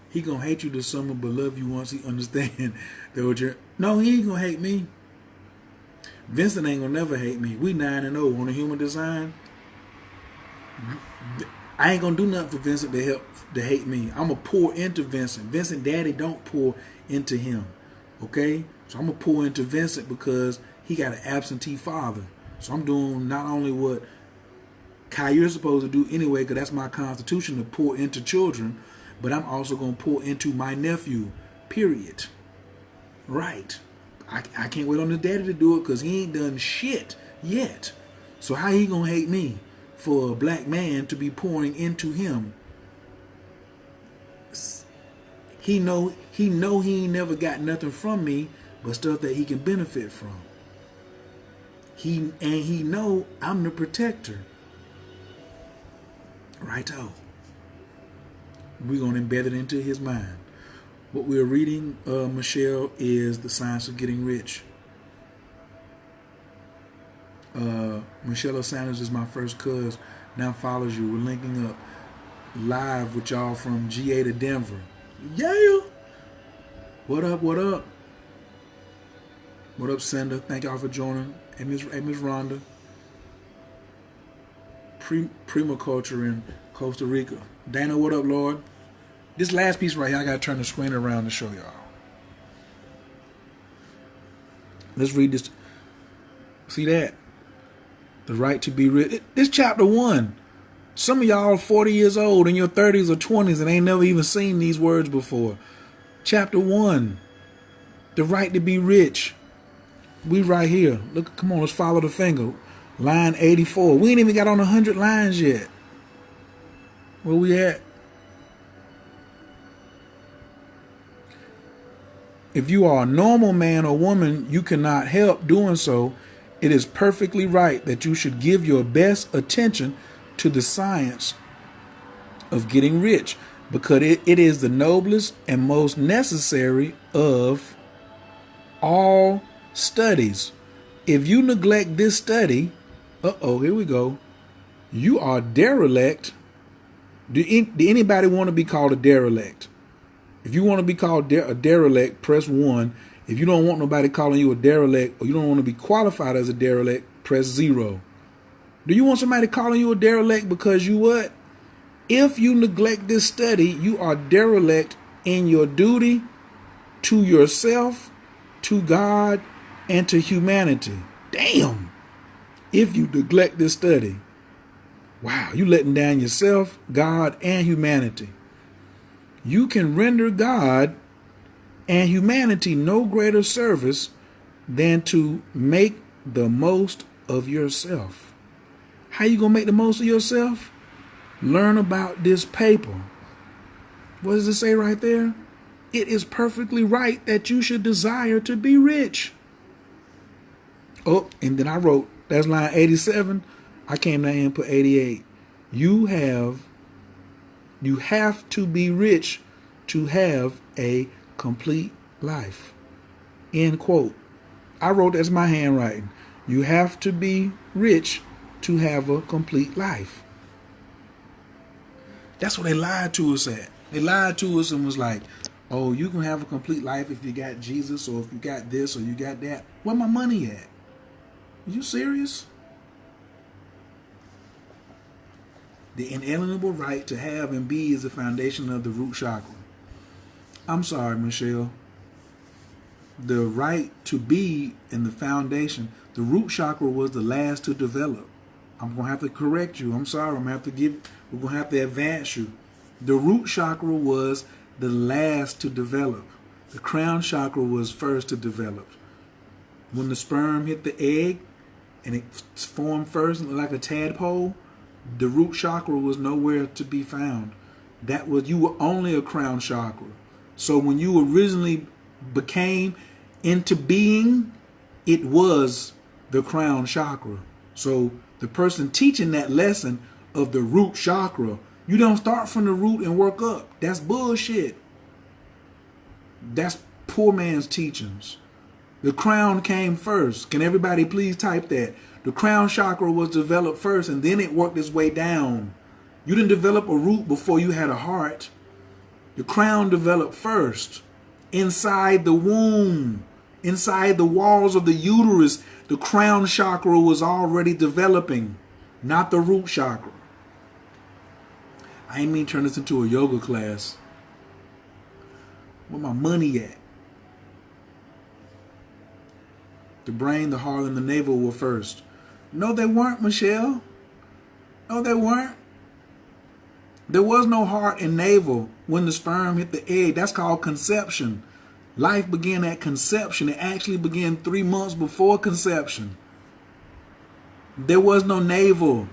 He going to hate you this summer, but love you once he understand that what you're... No, he ain't going to hate me. Vincent ain't going to never hate me. We 9-0 on the human design. I ain't going to do nothing for Vincent to hate me. I'm going to pour into Vincent. Vincent daddy don't pour into him. Okay? So I'm going to pour into Vincent because he got an absentee father. So I'm doing not only what Khayr's supposed to do anyway, because that's my constitution, to pour into children, but I'm also going to pour into my nephew, period. Right. I can't wait on his daddy to do it because he ain't done shit yet. So how he going to hate me for a black man to be pouring into him? He know he ain't never got nothing from me but stuff that he can benefit from. He know I'm the protector. Righto. We're going to embed it into his mind. What we're reading, Michelle, is The Science of Getting Rich. Michelle Sanders is my first cuz. Now follows you. We're linking up live with y'all from GA to Denver. Yeah. What up? What up? What up, Senda? Thank y'all for joining. Hey, Miss Rhonda. Permaculture in Costa Rica. Dana, what up, Lord? This last piece right here, I got to turn the screen around to show y'all. Let's read this. See that? The right to be rich. This chapter 1. Some of y'all are 40 years old, in your 30s or 20s, and ain't never even seen these words before. Chapter 1. The right to be rich. We right here. Look, come on, let's follow the finger. Line 84. We ain't even got on 100 lines yet. Where we at? If you are a normal man or woman, you cannot help doing so. It is perfectly right that you should give your best attention to the science of getting rich, because it is the noblest and most necessary of all studies. If you neglect this study, here we go, you are derelict. Do anybody want to be called a derelict? If you want to be called a derelict, press 1. If you don't want nobody calling you a derelict, or you don't want to be qualified as a derelict, press 0. Do you want somebody calling you a derelict because you what? If you neglect this study, you are derelict in your duty to yourself, to God, and to humanity. Damn. If you neglect this study, wow, you letting down yourself, God, and humanity. You can render God and humanity no greater service than to make the most of yourself. How you gonna make the most of yourself? Learn about this paper. What does it say right there? It is perfectly right that you should desire to be rich. Oh, and then I wrote, that's line 87. I came down here and put 88. You have to be rich to have a complete life. End quote. I wrote, that's my handwriting. You have to be rich to have a complete life. That's what they lied to us at. They lied to us and was like, oh, you can have a complete life if you got Jesus, or if you got this, or you got that. Where my money at? Are you serious? The inalienable right to have and be is the foundation of the root chakra. I'm sorry, Michelle. The right to be in the foundation, the root chakra was the last to develop. I'm going to have to correct you. I'm sorry. We're going to have to advance you. The root chakra was the last to develop. The crown chakra was first to develop. When the sperm hit the egg and it formed first like a tadpole, the root chakra was nowhere to be found. You were only a crown chakra. So when you originally became into being, it was the crown chakra. So the person teaching that lesson of the root chakra, you don't start from the root and work up. That's bullshit. That's poor man's teachings. The crown came first. Can everybody please type that? The crown chakra was developed first, and then it worked its way down. You didn't develop a root before you had a heart. The crown developed first. Inside the womb, inside the walls of the uterus, the crown chakra was already developing, not the root chakra. I ain't mean turn this into a yoga class. Where my money at? The brain, the heart, and the navel were first. No, they weren't, Michelle. No, they weren't. There was no heart and navel when the sperm hit the egg. That's called conception. Life began at conception. It actually began 3 months before conception. There was no navel.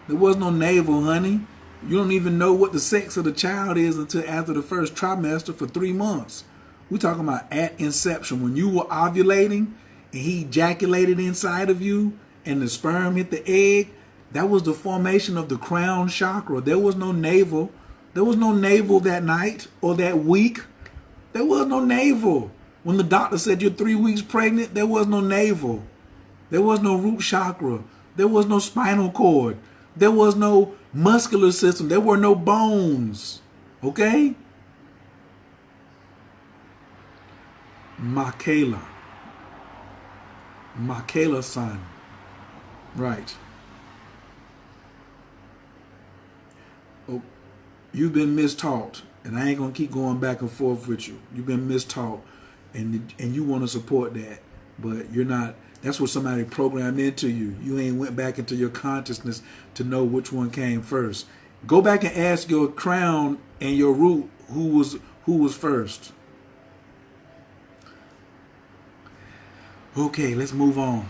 There was no navel, honey. You don't even know what the sex of the child is until after the first trimester for 3 months. We're talking about at inception. When you were ovulating and he ejaculated inside of you and the sperm hit the egg, that was the formation of the crown chakra. There was no navel. There was no navel that night or that week. There was no navel. When the doctor said you're 3 weeks pregnant, there was no navel. There was no root chakra. There was no spinal cord. There was no muscular system. There were no bones. Okay? Michaela. Michaela's son. Right. Oh, you've been mistaught. And I ain't going to keep going back and forth with you. You've been mistaught. And you want to support that. But you're not. That's what somebody programmed into you. You ain't went back into your consciousness to know which one came first. Go back and ask your crown and your root who was first. Okay, let's move on.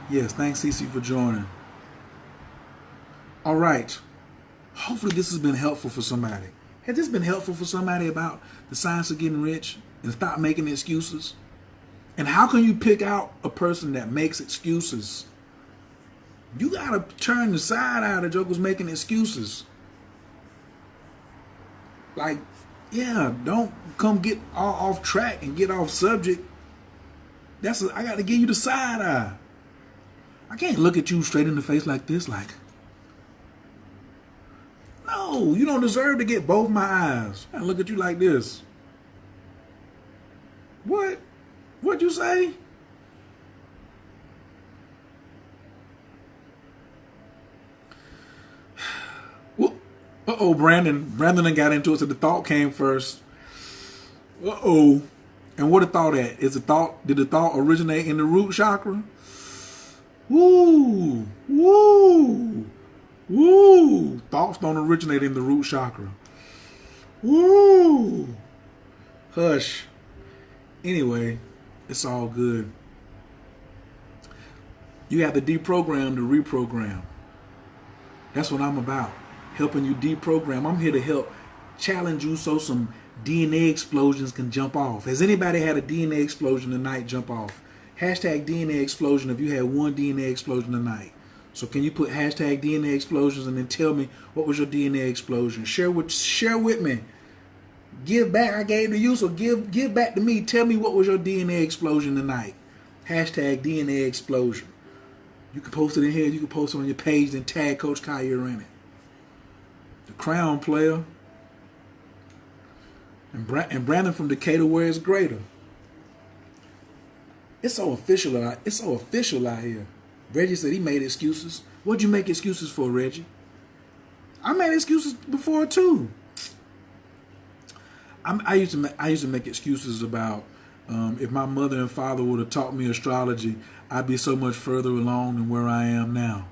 Yes, thanks Cece for joining. All right. Hopefully this has been helpful for somebody. Has this been helpful for somebody about the science of getting rich and stop making excuses? And how can you pick out a person that makes excuses? You got to turn the side eye of the jokers making excuses. Like, yeah, don't come get all off track and get off subject. I got to give you the side eye. I can't look at you straight in the face like this, like, no, you don't deserve to get both my eyes. I look at you like this. What? What'd you say? Brandon. Brandon done got into it, so the thought came first. And what the thought at? Did the thought originate in the root chakra? Woo! Woo! Woo! Thoughts don't originate in the root chakra. Woo! Hush. Anyway, it's all good. You have to deprogram to reprogram. That's what I'm about. Helping you deprogram. I'm here to help challenge you so some DNA explosions can jump off. Has anybody had a DNA explosion tonight jump off? Hashtag DNA explosion if you had one DNA explosion tonight. So can you put hashtag DNA explosions and then tell me what was your DNA explosion? Share with me. Give back. I gave to you, so give back to me. Tell me what was your DNA explosion tonight. Hashtag DNA explosion. You can post it in here. You can post it on your page and tag Coach Khayr in it. The Crown player. And Brandon from Decatur, where it's greater. It's so official out here. Reggie said he made excuses. What'd you make excuses for, Reggie? I made excuses before too. I used to make excuses about if my mother and father would have taught me astrology, I'd be so much further along than where I am now.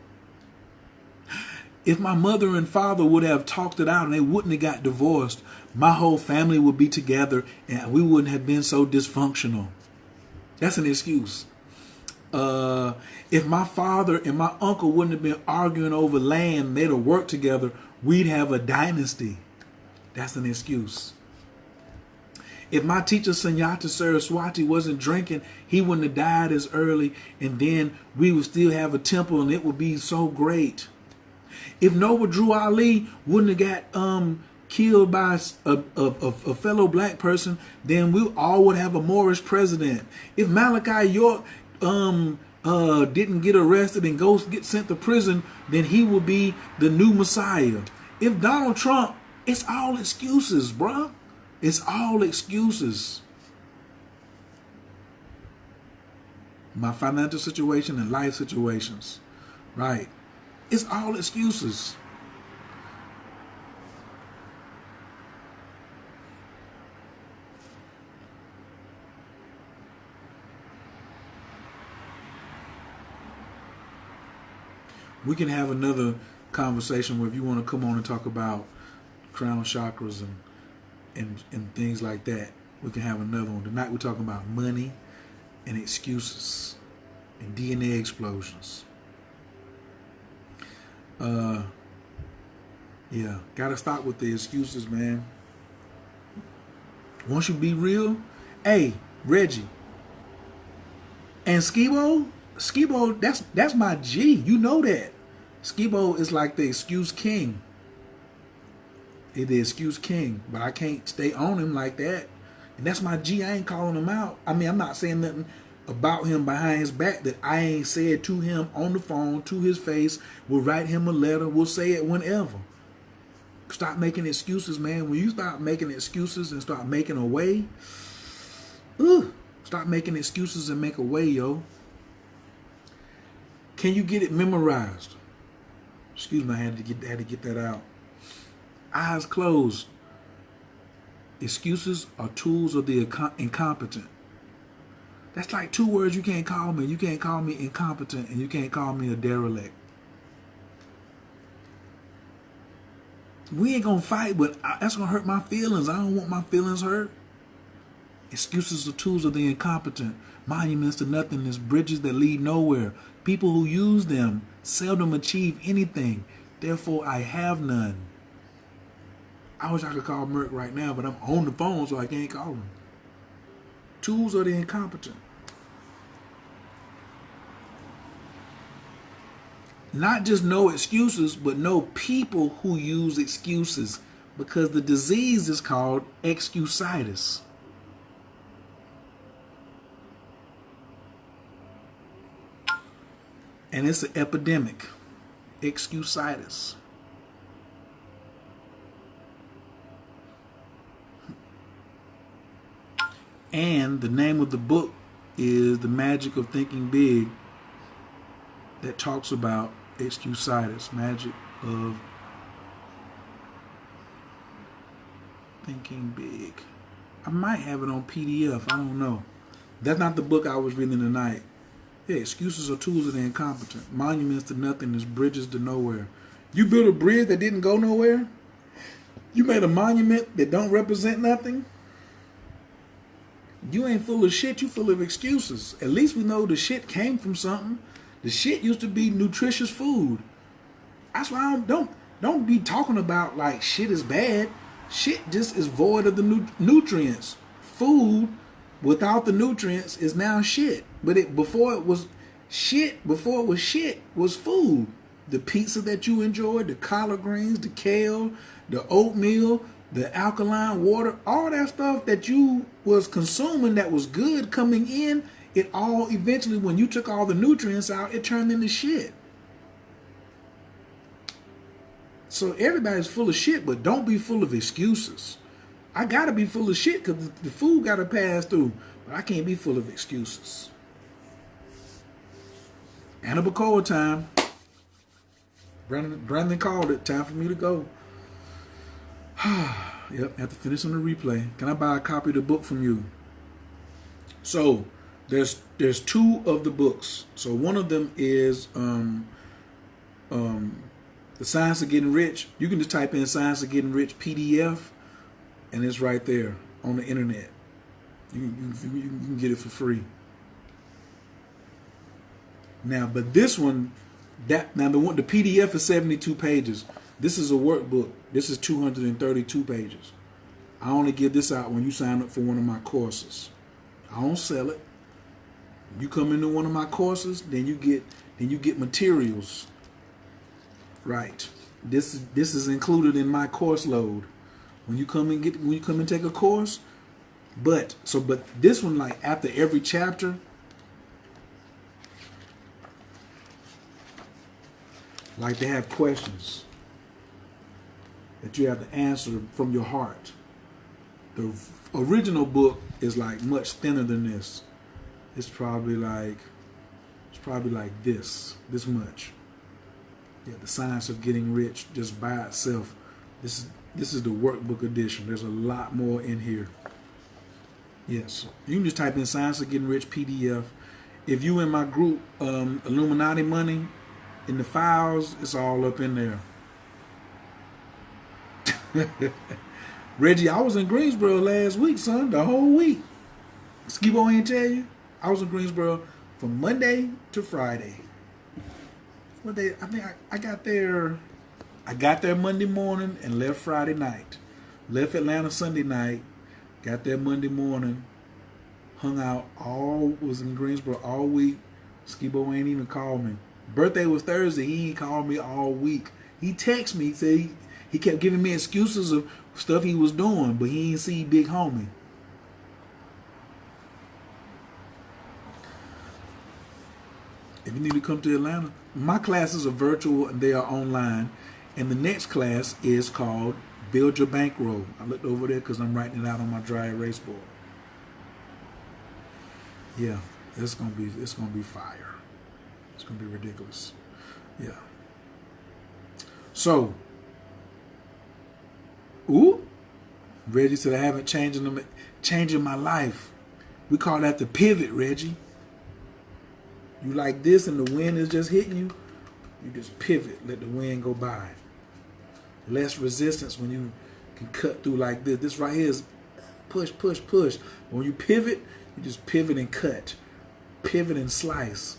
If my mother and father would have talked it out and they wouldn't have got divorced, my whole family would be together and we wouldn't have been so dysfunctional. That's an excuse. If my father and my uncle wouldn't have been arguing over land, they'd have worked together, we'd have a dynasty. That's an excuse. If my teacher Sunyata Saraswati wasn't drinking, he wouldn't have died as early, and then we would still have a temple and it would be so great. If Noble Drew Ali wouldn't have got killed by a fellow black person, then we all would have a Moorish president. If Malachi York didn't get arrested and get sent to prison, then he would be the new Messiah. If Donald Trump, it's all excuses, bruh. It's all excuses. My financial situation and life situations, right? It's all excuses. We can have another conversation where if you want to come on and talk about crown chakras and things like that, we can have another one. Tonight we're talking about money and excuses and DNA explosions. Yeah, gotta stop with the excuses, man. Once you be real, hey, Reggie and Skibo, that's my G. You know that. Skibo is like the excuse king. He's the excuse king, but I can't stay on him like that. And that's my G. I ain't calling him out. I mean, I'm not saying nothing about him behind his back that I ain't said to him on the phone, to his face. We'll write him a letter. We'll say it whenever. Stop making excuses, man. When you start making excuses and start making a way, stop making excuses and make a way, yo. Can you get it memorized? Excuse me, I had to get that out. Eyes closed. Excuses are tools of the incompetent. That's like two words you can't call me. You can't call me incompetent and you can't call me a derelict. We ain't gonna fight, but that's gonna hurt my feelings. I don't want my feelings hurt. Excuses are tools of the incompetent. Monuments to nothingness, bridges that lead nowhere. People who use them seldom achieve anything. Therefore, I have none. I wish I could call Merck right now, but I'm on the phone, so I can't call him. Tools of the incompetent. Not just no excuses, but no people who use excuses, because the disease is called excusitis. And it's an epidemic. Excusitis. And the name of the book is The Magic of Thinking Big, that talks about excusitis, magic of Thinking Big. I might have it on PDF. I don't know. That's not the book I was reading tonight. Yeah, excuses are tools of the incompetent. Monuments to nothingness, bridges to nowhere. You built a bridge that didn't go nowhere? You made a monument that don't represent nothing? You ain't full of shit, you full of excuses. At least we know the shit came from something. The shit used to be nutritious food. That's why I don't be talking about like shit is bad. Shit just is void of the nutrients. Food without the nutrients is now shit. But before it was shit was food. The pizza that you enjoyed, the collard greens, the kale, the oatmeal, the alkaline water, all that stuff that you was consuming that was good coming in, it all eventually, when you took all the nutrients out, it turned into shit. So everybody's full of shit, but don't be full of excuses. I gotta be full of shit because the food gotta pass through, but I can't be full of excuses. Anna Bacoa time. Brandon called it. Time for me to go. Yep, have to finish on the replay. Can I buy a copy of the book from you? So there's two of the books. So one of them is The Science of Getting Rich. You can just type in Science of Getting Rich PDF, and it's right there on the internet. You can get it for free. Now, but this one, the PDF is 72 pages. This is a workbook. This is 232 pages. I only give this out when you sign up for one of my courses. I don't sell it. You come into one of my courses, then you get materials. Right. This is included in my course load. When you come and take a course, but this one, like after every chapter, like they have questions that you have to answer from your heart. The original book is like much thinner than this. It's probably like this much. Yeah, The Science of Getting Rich, just by itself. This is the workbook edition. There's a lot more in here. Yes, you can just type in Science of Getting Rich PDF. If you in my group, Illuminati Money, in the files, it's all up in there. Reggie, I was in Greensboro last week, son, the whole week. Skibo ain't tell you? I was in Greensboro from Monday to Friday. What day? I mean, I got there Monday morning and left Friday night. Left Atlanta Sunday night, got there Monday morning, hung out was in Greensboro all week. Skibo ain't even called me. Birthday was Thursday, he ain't called me all week. He texted me, said he kept giving me excuses of stuff he was doing, but he ain't see big homie. If you need to come to Atlanta, my classes are virtual and they are online. And the next class is called Build Your Bankroll. I looked over there because I'm writing it out on my dry erase board. Yeah, it's gonna be fire. It's gonna be ridiculous. Yeah. So, Reggie said I haven't changing my life. We call that the pivot, Reggie. You like this and the wind is just hitting you, you just pivot, let the wind go by. Less resistance when you can cut through like this. This right here is push, push, push. When you pivot, you just pivot and cut. Pivot and slice.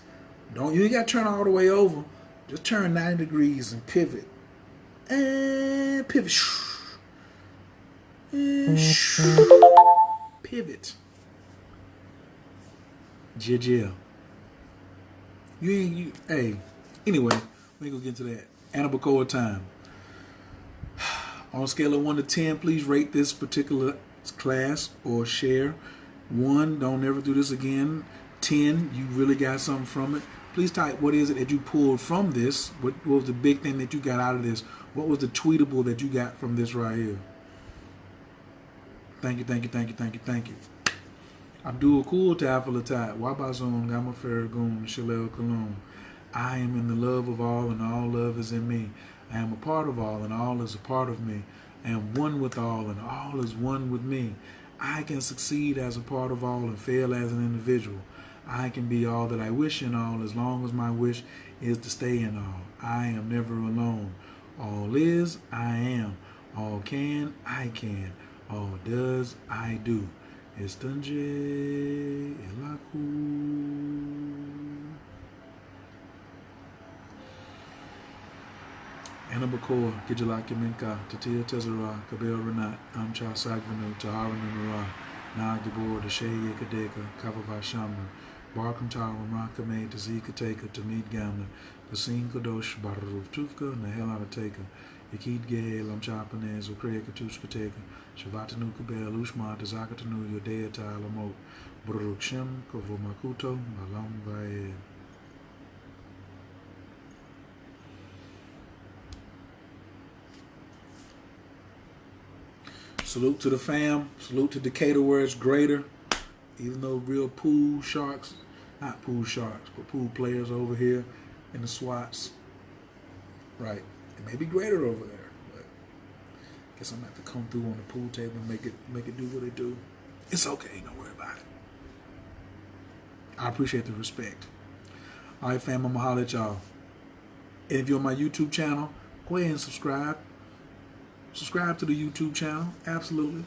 You ain't got to turn all the way over. Just turn 90 degrees and pivot. And pivot. And pivot. JJ. Hey, anyway, we ain't gonna get into that. Anna Bacoa time. On a scale of 1 to 10, please rate this particular class or share. 1, don't ever do this again. 10, you really got something from it. Please type what is it that you pulled from this. What was the big thing that you got out of this? What was the tweetable that you got from this right here? Thank you, thank you, thank you, thank you, thank you. Abdul Cool Tafalatat, Wabazon, Gamma Farragoon, Shalel Cologne. I am in the love of all, and all love is in me. I am a part of all, and all is a part of me. I am one with all, and all is one with me. I can succeed as a part of all and fail as an individual. I can be all that I wish in all as long as my wish is to stay in all. I am never alone. All is, I am. All can, I can. All does, I do. Estange elaku. Anabakor, Kijala Kiminka, Tatia Tezara, Kabel Renat, Amcha Sagvanu, Tahara Nunara, Nagibor, Deshaye Kadeka, Kababa Shamra, Barkam Tower, Rakame, Tazika Taker, Tamid Gamna, Kasim Kadosh, Bararuf Tufka, Nahela Taker, Yakid Gay, Lamchapanez, Ukrea Katushka Taker, Shavatanu Kabel, Ushma, Tazakatanu, Yodea Talamo, Buruk Shem, Kovomakuto, Malam Vaed. Salute to the fam. Salute to Decatur where it's greater. Even though real pool sharks, not pool sharks, but pool players over here in the SWATs. Right. It may be greater over there, but I guess I'm gonna have to come through on the pool table and make it do what it do. It's okay, don't worry about it. I appreciate the respect. Alright fam, I'ma holler at y'all. And if you're on my YouTube channel, go ahead and subscribe. Subscribe to the YouTube channel, absolutely.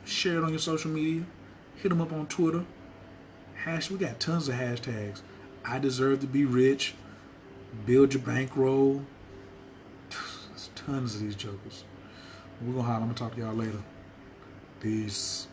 Share it on your social media. Hit them up on Twitter. We got tons of hashtags. I deserve to be rich. Build your bankroll. There's tons of these jokers. We're gonna holler. I'm gonna talk to y'all later. Peace.